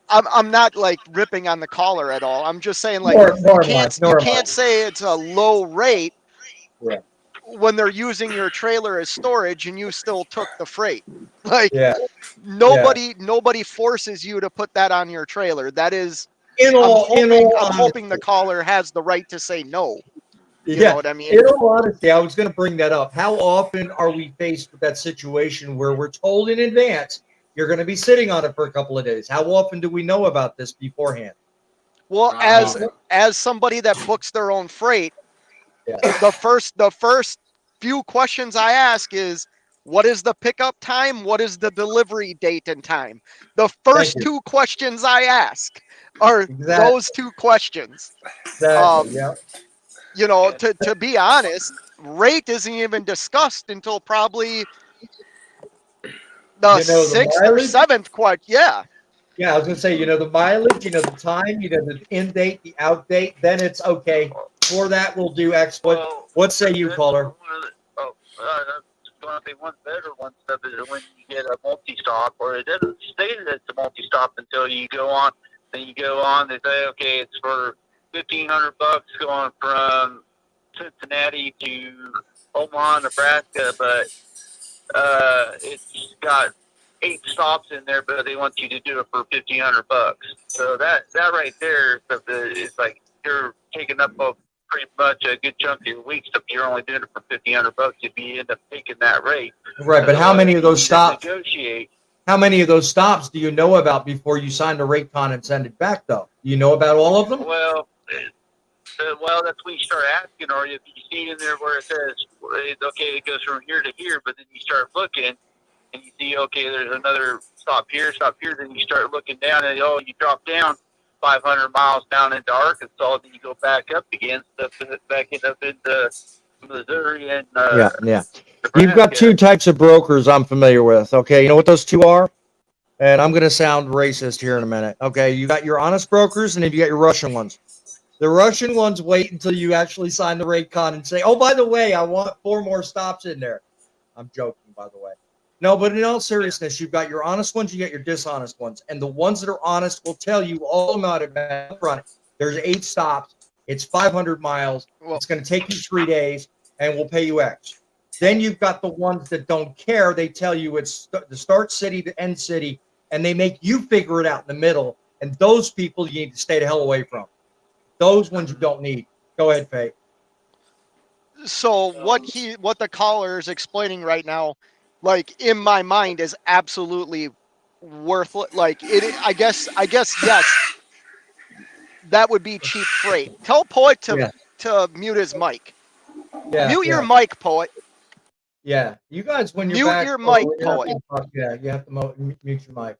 I'm not like ripping on the caller at all. I'm just saying, like, Nor am I. you can't say it's a low rate Yeah. when they're using your trailer as storage and you still took the freight. Like, Yeah. nobody forces you to put that on your trailer. That is, I'm hoping the caller has the right to say no. You Yeah, know what I mean? in all honesty, I was going to bring that up. How often are we faced with that situation where we're told in advance you're going to be sitting on it for a couple of days? How often do we know about this beforehand? Well, as somebody that books their own freight, the first few questions I ask is, what is the pickup time? What is the delivery date and time? The first 2 questions I ask are those 2 questions. Exactly. Yeah. You know, to be honest, rate isn't even discussed until probably the 6th or 7th question. Yeah. Yeah, I was gonna say, the mileage, the time, the in date, the out date, then it's okay. For that, we'll do X. What say you, caller? That's one of the one better ones of it is when you get a multi-stop, or it doesn't state that it's a multi-stop until you go on. Then you go on. They say, okay, it's for $1,500 going from Cincinnati to Omaha, Nebraska, but it's got 8 stops in there, but they want you to do it for $1,500. So that right there is like you're taking up pretty much a good chunk of your week. So you're only doing it for $1,500 if you end up taking that rate. Right, but how many of those stops? Negotiate. How many of those stops do you know about before you sign the rate con and send it back, though? You know about all of them? Well, that's when you start asking, or if you see in there where it says, okay, it goes from here to here, but then you start looking and you see, okay, there's another stop here, then you start looking down and, you drop down 500 miles down into Arkansas, then you go back up again, back up into Missouri and Yeah. Nebraska. You've got 2 types of brokers I'm familiar with, okay? You know what those 2 are? And I'm going to sound racist here in a minute, okay? You got your honest brokers, and then you got your Russian ones. The Russian ones wait until you actually sign the rate con and say, oh, by the way, I want 4 more stops in there. I'm joking, by the way. No, but in all seriousness, you've got your honest ones, you got your dishonest ones. And the ones that are honest will tell you all about it up front. There's 8 stops. It's 500 miles. It's going to take you 3 days, and we'll pay you X. Then you've got the ones that don't care. They tell you it's the start city to end city, and they make you figure it out in the middle. And those people you need to stay the hell away from. Those ones you don't need. Go ahead, Faye. So what the caller is explaining right now, like in my mind, is absolutely worthless. Like I guess yes, that would be cheap freight. Tell Poet to mute his mic. Mute your mic, Poet. Yeah, you guys, when you're mute back, your mic, Poet. You have to mute your mic.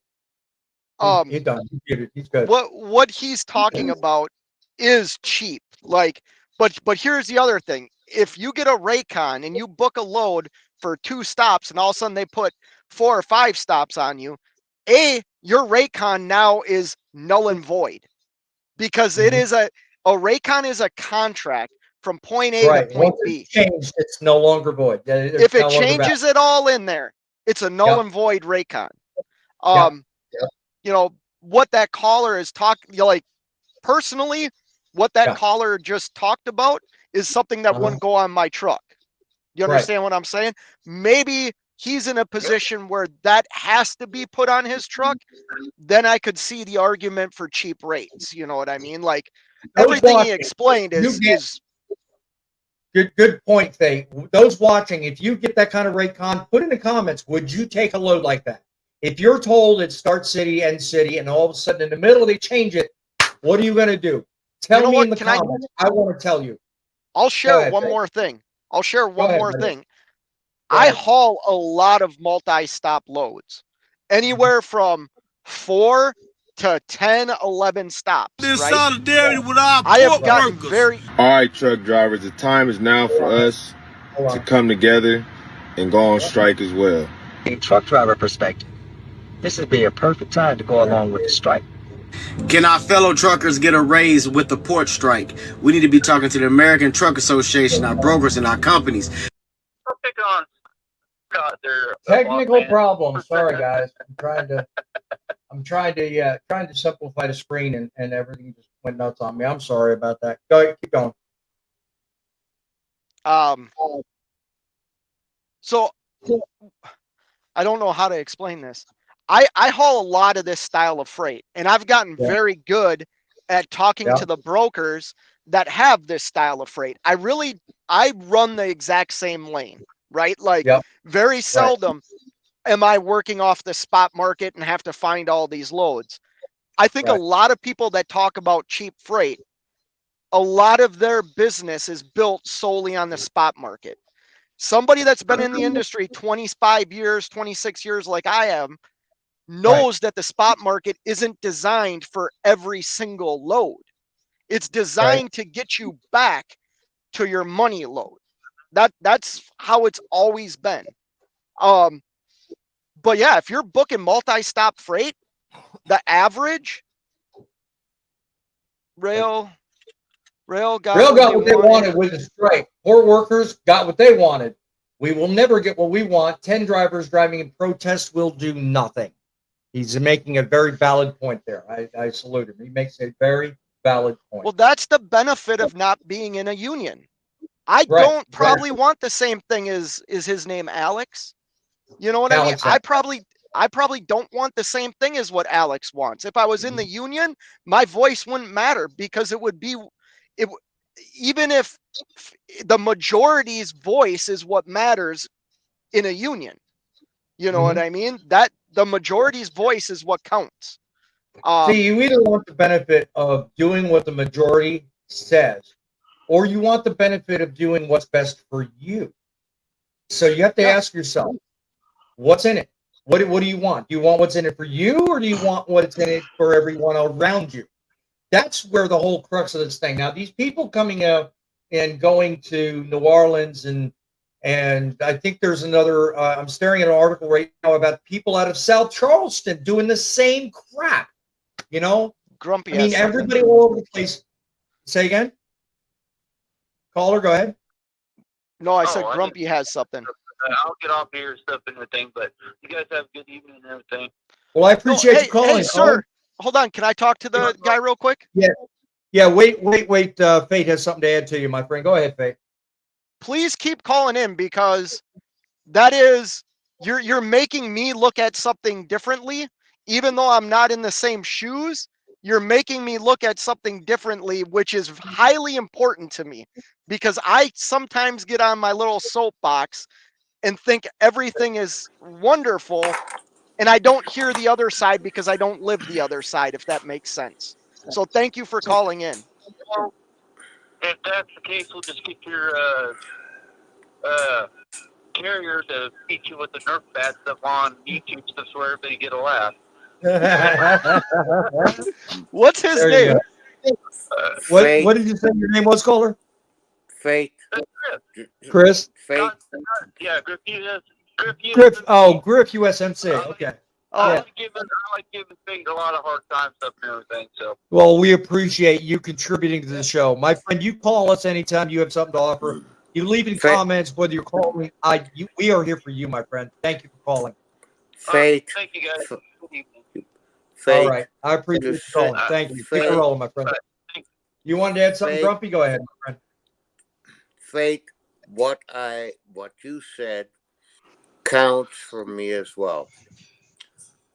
He's done. He's good. What he's talking about is cheap. Like, but here's the other thing. If you get a Raycon and you book a load for 2 stops and all of a sudden they put 4 or 5 stops on you, your Raycon now is null and void because it is a Raycon is a contract from point A to point B. It's changed, it's no longer void. If it changes it all in there, it's a null and void Raycon. What that caller is talking, like personally, what that caller just talked about is something that wouldn't go on my truck. You understand what I'm saying? Maybe he's in a position where that has to be put on his truck. Then I could see the argument for cheap rates. You know what I mean? Like everything he explained is good point, Faye. Those watching, if you get that kind of rate con, put in the comments, would you take a load like that? If you're told it's start city, end city, and all of a sudden in the middle they change it, what are you going to do? Tell me in the comments. I want to tell you. I'll share one more thing. I haul a lot of multi-stop loads, anywhere from 4 to 10, 11 stops. In right? solidarity with our I have port gotten workers. very. All right, truck drivers, the time is now for us to come together and go on strike as well. A truck driver perspective, this would be a perfect time to go along with the strike. Can our fellow truckers get a raise with the port strike? We need to be talking to the American Truck Association, our brokers, and our companies. Technical problem. Sorry, guys. I'm trying to simplify the screen, and everything just went nuts on me. I'm sorry about that. Go ahead, keep going. So I don't know how to explain this. I haul a lot of this style of freight, and I've gotten very good at talking to the brokers that have this style of freight. I run the exact same lane, right? Like very seldom am I working off the spot market and have to find all these loads. I think a lot of people that talk about cheap freight, a lot of their business is built solely on the spot market. Somebody that's been in the industry 25 years, 26 years like I am, knows that the spot market isn't designed for every single load. It's designed to get you back to your money load. That's how it's always been. But yeah, if you're booking multi-stop freight, the average rail got Rail what got they what they wanted. wanted with the strike. Poor workers got what they wanted. We will never get what we want. 10 drivers driving in protest will do nothing. He's making a very valid point there. I salute him. He makes a very valid point. Well, that's the benefit of not being in a union. I Right, don't probably want the same thing as is his name Alex. You know what Alex, I mean? I probably don't want the same thing as what Alex wants. If I was in the union, my voice wouldn't matter because it would be it even if the majority's voice is what matters in a union. You know what I mean? That the majority's voice is what counts. See, you either want the benefit of doing what the majority says, or you want the benefit of doing what's best for you. So you have to ask yourself, what's in it? What do you want? Do you want what's in it for you, or do you want what's in it for everyone around you? That's where the whole crux of this thing. Now, these people coming out and going to New Orleans and I think there's another. I'm staring at an article right now about people out of South Charleston doing the same crap. You know, Grumpy. I mean, everybody all over the place. Say again. Caller, go ahead. No, I said Grumpy has something. I'll get off here and stuff and everything, but you guys have a good evening and everything. Well, I appreciate you calling. Hey, sir. Hold on. Can I talk to the guy real quick? Yeah. Wait. Fate has something to add to you, my friend. Go ahead, Fate. Please keep calling in because that is you're making me look at something differently, even though I'm not in the same shoes. You're making me look at something differently, which is highly important to me because I sometimes get on my little soapbox and think everything is wonderful. And I don't hear the other side because I don't live the other side, if that makes sense. So thank you for calling in. Well, if that's the case, we'll just get your carrier to beat you with the Nerf bad stuff on YouTube stuff so everybody get a laugh. What's his name? What did you say your name was, caller? Fate. Chris. Fate. Yeah, Griff. Griff. Oh, Griff USMC. Okay. I like giving things a lot of hard time stuff and everything. So. Well, we appreciate you contributing to the show, my friend. You call us anytime you have something to offer. You leave in comments whether you're calling. We are here for you, my friend. Thank you for calling. Fate. Thank you, guys. All right. I appreciate you calling. Thank you. Keep it rolling, my friend. You wanted to add something, Grumpy? Go ahead, my friend. Fate, what you said counts for me as well.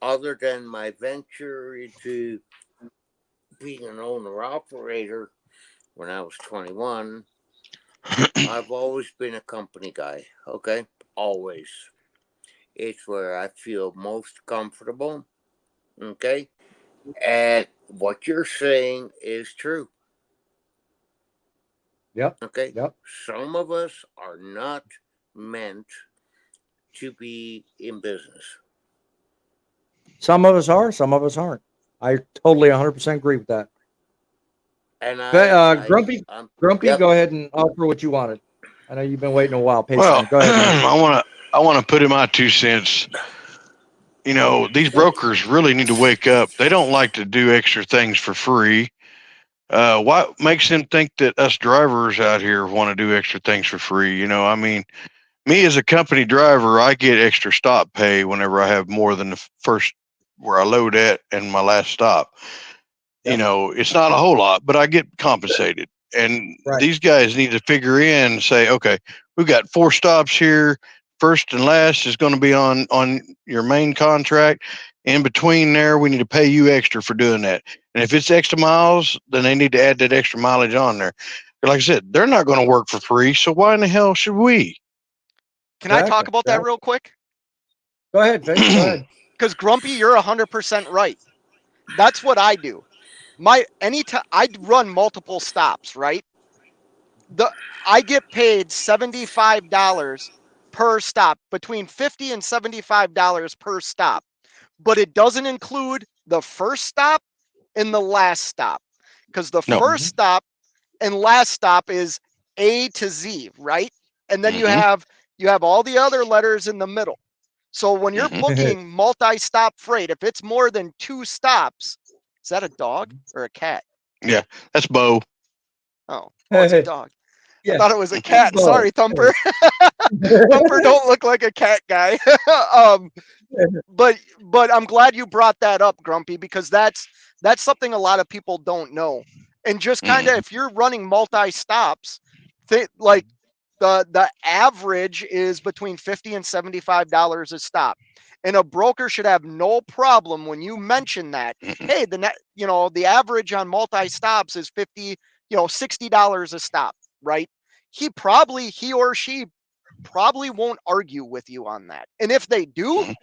Other than my venture into being an owner-operator when I was 21, I've always been a company guy, okay? Always. It's where I feel most comfortable, okay? And what you're saying is true. Yep. Okay? Yep. Some of us are not meant to be in business. Some of us are, some of us aren't. I totally 100% agree with that. And Grumpy, yep. Go ahead and offer what you wanted. I know you've been waiting a while. Well, Go ahead. Man. I want to put in my 2 cents. You know, these brokers really need to wake up. They don't like to do extra things for free. What makes them think that us drivers out here want to do extra things for free? You know, I mean, me as a company driver, I get extra stop pay whenever I have more than the first where I load at and my last stop. You know, it's not a whole lot, but I get compensated. And these guys need to figure in and say, okay, we've got 4 stops here. First and last is going to be on your main contract. In between there, we need to pay you extra for doing that. And if it's extra miles, then they need to add that extra mileage on there. Like I said, they're not going to work for free. So why in the hell should we? Can I talk about that real quick? Go ahead, Vic. Go ahead. Because Grumpy, you're 100% right. That's what I do. Anytime I run multiple stops, right? I get paid $75 per stop, between $50 and $75 per stop. But it doesn't include the first stop and the last stop. Because the first stop and last stop is A to Z, right? And then you have all the other letters in the middle. So when you're booking multi-stop freight, if it's more than 2 stops, is that a dog or a cat? Yeah, that's Bo. Oh, it's a dog. I Yeah. thought it was a cat. Bo. Sorry, Thumper. Thumper don't look like a cat guy. But I'm glad you brought that up, Grumpy, because that's something a lot of people don't know. And just kind of if you're running multi-stops, like the average is between $50 and $75 a stop. And a broker should have no problem when you mention that, hey, the average on multi-stops is $60 a stop, right? He or she probably won't argue with you on that. And if they do,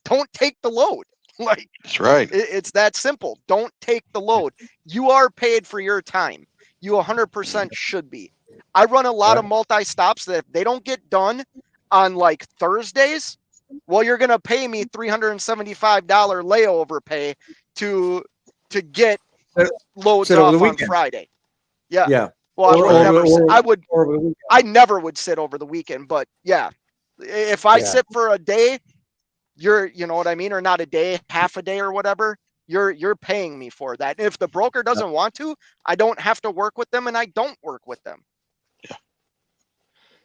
don't take the load. Like, That's right. It's that simple. Don't take the load. You are paid for your time. You 100% should be. I run a lot of multi-stops that if they don't get done on like Thursdays, well, you're going to pay me $375 layover pay to get loads off on Friday. Yeah. Yeah. Well, I never would sit over the weekend, but yeah, if I sit for a day, you know what I mean? Or not a day, half a day or whatever, you're paying me for that. And if the broker doesn't want to, I don't have to work with them and I don't work with them.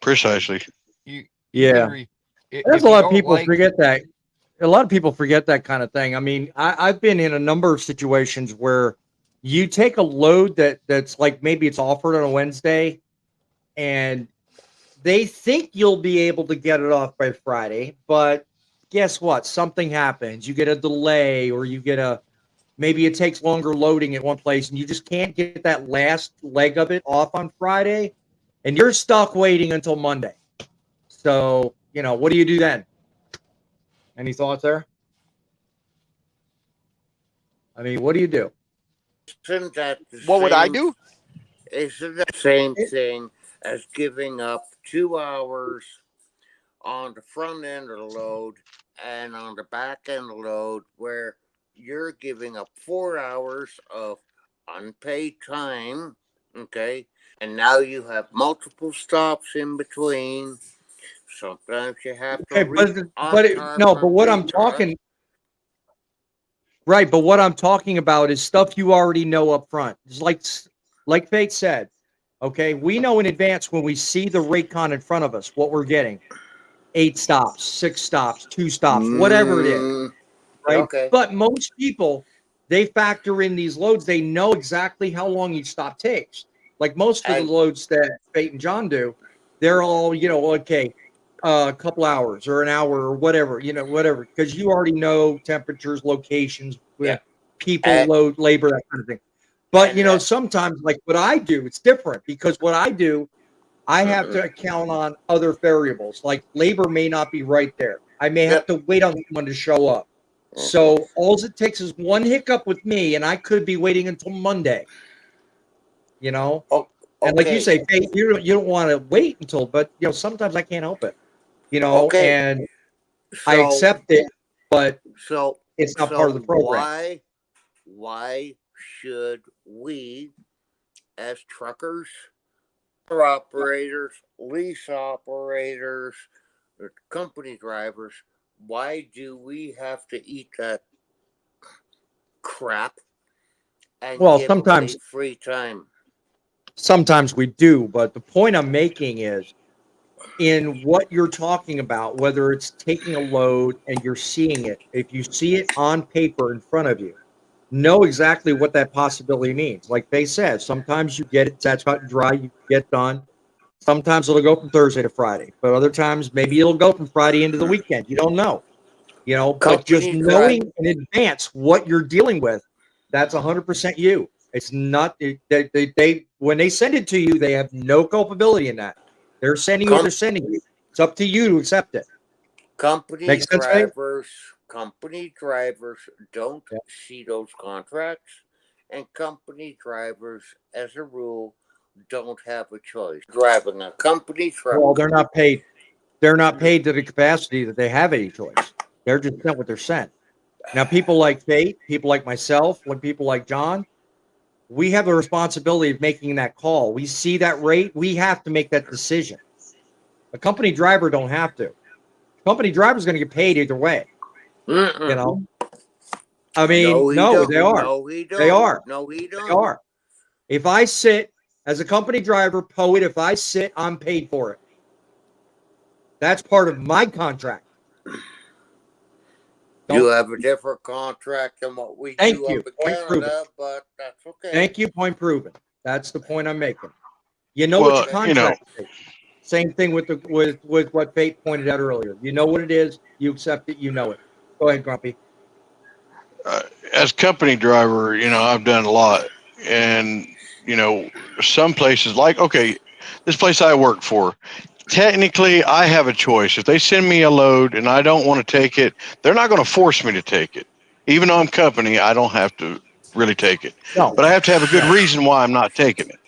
Precisely. There's a lot of people forget that. A lot of people forget that kind of thing. I mean, I've been in a number of situations where you take a load that's like maybe it's offered on a Wednesday and they think you'll be able to get it off by Friday, but guess what? Something happens. You get a delay or you get maybe it takes longer loading at one place and you just can't get that last leg of it off on Friday and you're stuck waiting until Monday. So, what do you do then? Any thoughts there? I mean, what do you do? Isn't that what would I do? Isn't the same thing as giving up 2 hours on the front end of the load and on the back end of the load where you're giving up 4 hours of unpaid time, okay? And now you have multiple stops in between. Sometimes you have to but what I'm talking right, but what I'm talking about is stuff you already know up front. It's like Faith said, okay, we know in advance when we see the rate con in front of us what we're getting. 8 stops, 6 stops, 2 stops, whatever it is. Right? Okay. But most people, they factor in these loads. They know exactly how long each stop takes. Like most of the loads that Faith and John do, they're all, okay, a couple hours or an hour or whatever, whatever, because you already know temperatures, locations, people, load, labor, that kind of thing. But, sometimes like what I do, it's different because what I do, I have to count on other variables. Like labor may not be right there. I may have to wait on someone to show up. So all it takes is one hiccup with me, and I could be waiting until Monday. And like you say, Faith, you don't want to wait until, but sometimes I can't help it. And I accept it, but it's not part of the program. Why should we, as truckers, operators, lease operators, company drivers, why do we have to eat that crap and give away free time? Sometimes we do, but the point I'm making is in what you're talking about, whether it's taking a load and you're seeing it, if you see it on paper in front of you, know exactly what that possibility means. Like they said, sometimes you get it, that's cut and dry, you get done. Sometimes it'll go from Thursday to Friday, but other times maybe it'll go from Friday into the weekend. You don't know, but just knowing in advance what you're dealing with, that's 100% you. It's not, they when they send it to you, they have no culpability in that. They're sending you what they're sending you. It's up to you to accept it. Company drivers don't see those contracts, and company drivers, as a rule, don't have a choice. Driving a company truck. Well, they're not paid. They're not paid to the capacity that they have any choice. They're just sent what they're sent. Now, people like Faith, people like myself, people like John, we have the responsibility of making that call. We see that rate. We have to make that decision. A company driver don't have to. Company driver's going to get paid either way. Mm-mm. You know, I mean, No, they are. No, he don't. They are. No, he don't. They are. If I sit as a company driver, Poet, if I sit, I'm paid for it. That's part of my contract. You have a different contract than what we do up in Canada, but that's okay. Thank you. Point proven. That's the point I'm making. You know what your contract is. Same thing with what Fate pointed out earlier. You know what it is. You accept it. You know it. Go ahead, Grumpy. As company driver, I've done a lot, and some places like, okay, this place I work for, technically I have a choice. If they send me a load and I don't want to take it, they're not going to force me to take it. Even though I'm company, I don't have to really take it. No. But I have to have a good reason why I'm not taking it.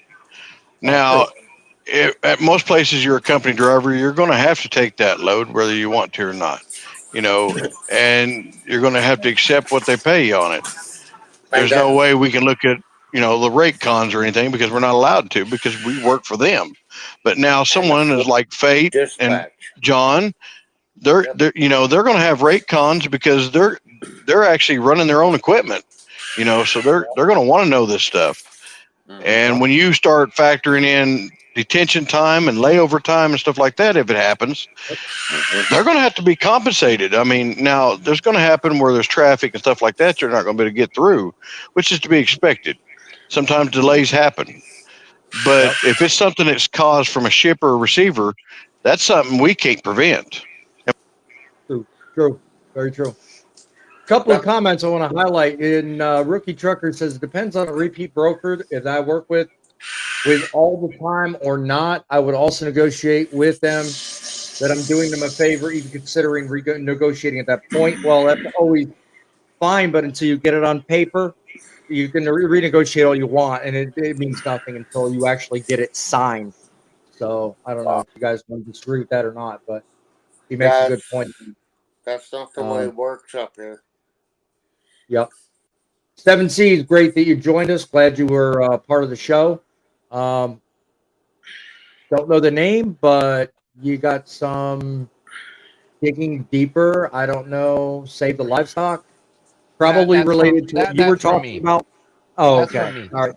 Now, at most places you're a company driver, you're going to have to take that load whether you want to or not. And you're going to have to accept what they pay you on it. There's no way we can look at the rate cons or anything because we're not allowed to, because we work for them. But now someone is like Fate and John, they're going to have rate cons because they're actually running their own equipment, so they're going to want to know this stuff. And when you start factoring in detention time and layover time and stuff like that, if it happens, they're going to have to be compensated. I mean, now there's going to happen where there's traffic and stuff like that, you're not going to be able to get through, which is to be expected. Sometimes delays happen. But if it's something that's caused from a shipper or receiver, that's something we can't prevent. True. Very true. Couple of comments I want to highlight. In Rookie Trucker says, it depends on a repeat broker that I work with all the time or not. I would also negotiate with them that I'm doing them a favor, even considering negotiating at that point. Well, that's always fine, but until you get it on paper, you can renegotiate all you want, and it means nothing until you actually get it signed. So I don't know if you guys want to disagree with that or not, but he makes a good point. That's not the way it works up here. Yep. 7C, great that you joined us. Glad you were part of the show. Don't know the name, but you got some digging deeper. I don't know. Save the livestock. Probably related to what you were talking about. Oh, okay. All right.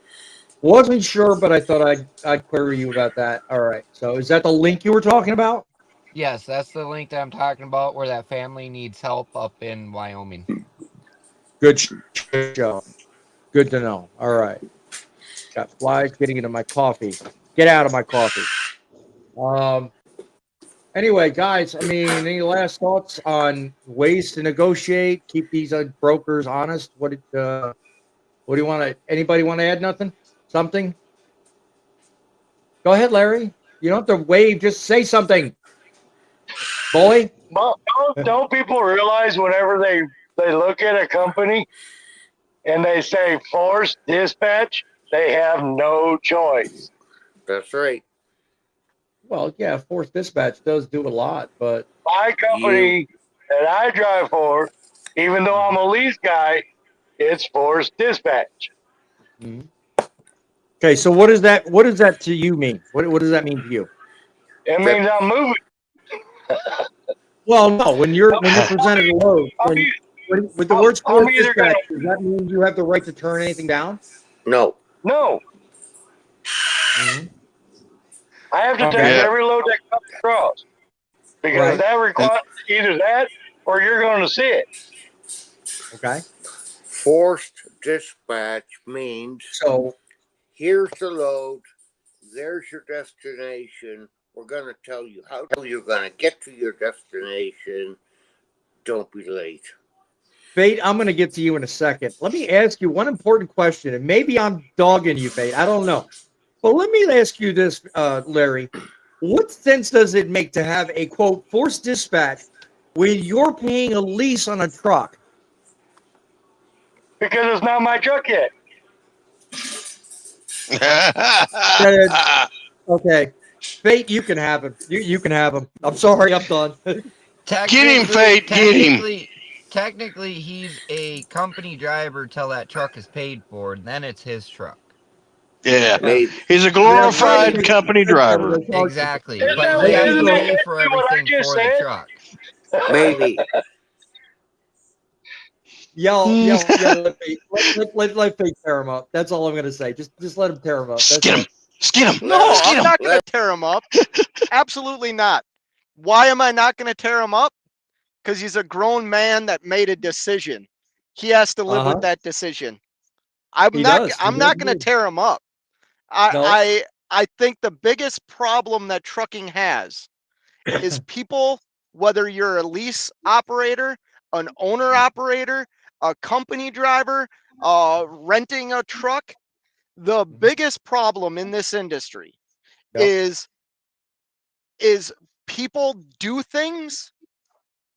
Wasn't sure, but I thought I'd query you about that. All right. So is that the link you were talking about? Yes, that's the link that I'm talking about, where that family needs help up in Wyoming. Good show. Good to know. All right. Got flies getting into my coffee. Get out of my coffee. Anyway, guys, I mean, any last thoughts on ways to negotiate, keep these brokers honest? What do you want to, anybody want to add something? Go ahead, Larry. You don't have to wave, just say something. Boy. Don't people realize whenever they look at a company and they say forced dispatch, they have no choice. That's right. Well, yeah, forced dispatch does do a lot, but my company that I drive for, even though I'm a lease guy, it's forced dispatch. Mm-hmm. Okay, so what does that to you mean? What does that mean to you? It means I'm moving. Well, no, when you're presented a load, with the words forced dispatch, does that mean you have the right to turn anything down? No. Mm-hmm. I have to take every load that comes across because that requires either that or you're going to see it. Okay. Forced dispatch means here's the load, there's your destination. We're going to tell you how you're going to get to your destination. Don't be late. Fate, I'm going to get to you in a second. Let me ask you one important question, and maybe I'm dogging you, Fate. I don't know. But let me ask you this, Larry. What sense does it make to have a, quote, forced dispatch when you're paying a lease on a truck? Because it's not my truck yet. Okay. Fate, you can have him. You can have him. I'm sorry, I'm done. Get him, Fate. Get him. Technically, he's a company driver till that truck is paid for, and then it's his truck. Yeah, he's a glorified company driver. Exactly, but he has to pay for everything for the truck. Maybe. Yell, let Fake tear him up. That's all I'm gonna say. Just let him tear him up. Skin him. Skin him. No, Skin I'm him. not going to tear him up. Absolutely not. Why am I not going to tear him up? Because he's a grown man that made a decision. He has to live with that decision. I'm not going to tear him up. I think the biggest problem that trucking has is people, whether you're a lease operator, an owner operator, a company driver, renting a truck, the biggest problem in this industry is people do things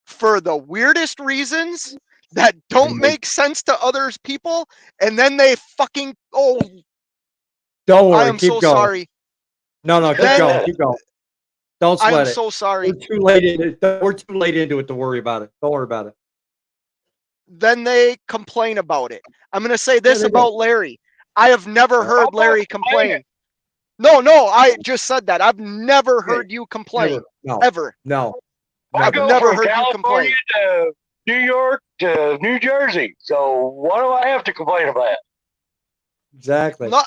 for the weirdest reasons that don't make sense to others people, and then they fucking don't worry, I am keep so going. sorry. No, keep going. Don't sweat it. I am so sorry. We're too late into it to worry about it. Don't worry about it. Then they complain about it. I'm going to say this about Larry. I have never heard Larry complain. No, I just said that. I've never heard you complain. Ever. No. I've never heard you complain. To New York to New Jersey. So what do I have to complain about? Exactly. No,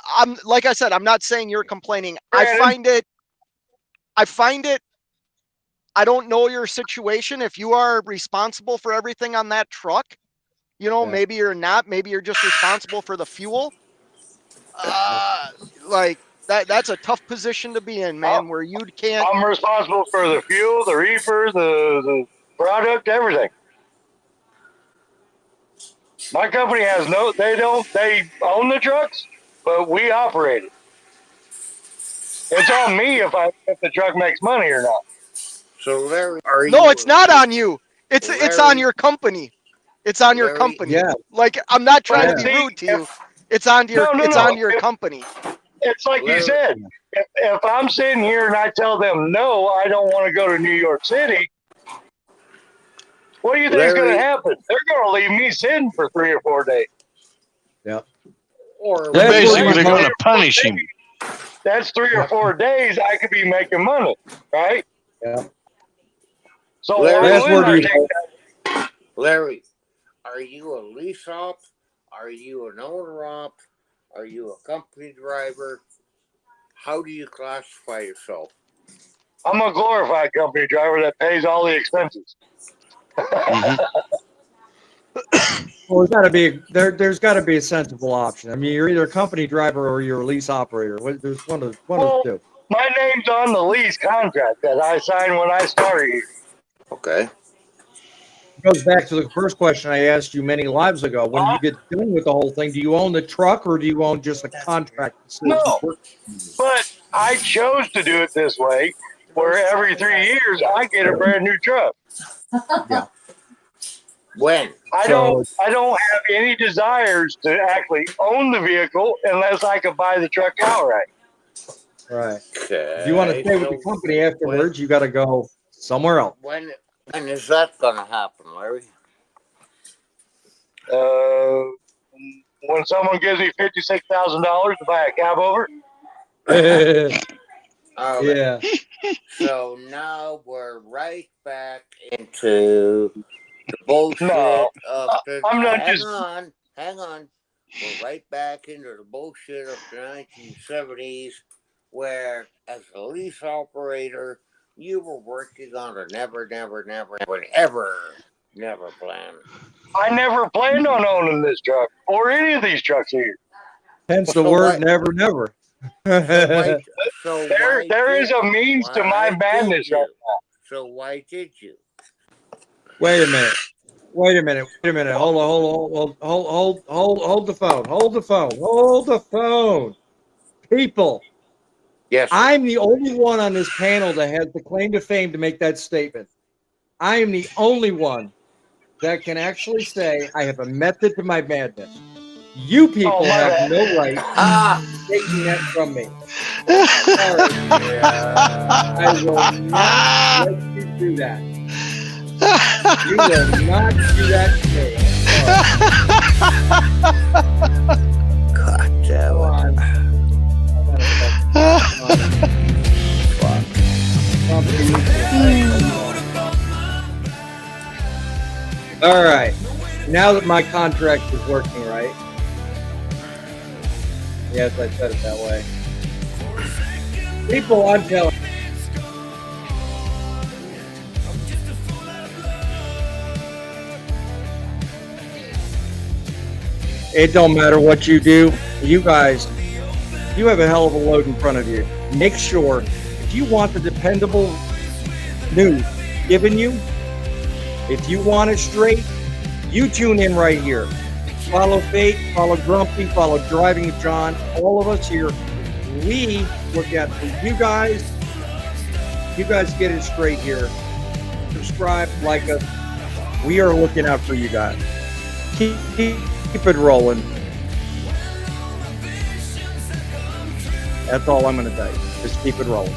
like I said, I'm not saying you're complaining. I find it. I don't know your situation. If you are responsible for everything on that truck, maybe you're not. Maybe you're just responsible for the fuel. Like that's a tough position to be in, man, where you can't. I'm responsible for the fuel, the reefer, the product, everything. My company has they own the trucks, but we operate it. It's on me if the truck makes money or not. So Larry, it's not on you. It's on your company. It's on your company. Yeah. Like, I'm not trying to be rude to you. It's on your company. It's like you said. If I'm sitting here and I tell them no, I don't want to go to New York City, what do you think is going to happen? They're going to leave me sitting for 3 or 4 days. Yeah. Or they're basically going to punish him. That's 3 or 4 days I could be making money, right? Yeah. So Larry, are you a lease op? Are you an owner op? Are you a company driver? How do you classify yourself? I'm a glorified company driver that pays all the expenses. Well, there's got to be a sensible option. I mean, you're either a company driver or you're a lease operator. There's one of the two. My name's on the lease contract that I signed when I started here. Okay. It goes back to the first question I asked you many lives ago. When you get done with the whole thing, do you own the truck or do you own just a contract? No, but I chose to do it this way, where every 3 years I get a brand new truck. Yeah. When? I don't have any desires to actually own the vehicle unless I could buy the truck outright. Right. Okay. If you want to stay with the company afterwards, you got to go somewhere else. When is that going to happen, Larry? When someone gives me $56,000 to buy a cab over. Yeah. So now we're right back into the bullshit of the. Hang on. We're right back into the bullshit of the 1970s, where as a lease operator, you were working on a never plan. I never planned on owning this truck or any of these trucks here. Hence the word never. There is a means to my madness right now. So why did you? Wait a minute. Hold the phone. People. Yes. I'm the only one on this panel that has the claim to fame to make that statement. I am the only one that can actually say I have a method to my madness. You people have no right taking that from me. Sorry. I will not let you do that. You will not do that to me. God damn it. Now that my contract is working, right? Yes, I said it that way. People, I'm telling you. It don't matter what you do. You guys, you have a hell of a load in front of you. Make sure, if you want the dependable news given you, if you want it straight, you tune in right here. Follow Fate, follow Grumpy, follow Driving with John. All of us here, we look at you guys. You guys get it straight here. Subscribe, like us. We are looking out for you guys. Keep it rolling. That's all I'm going to tell you. Just keep it rolling.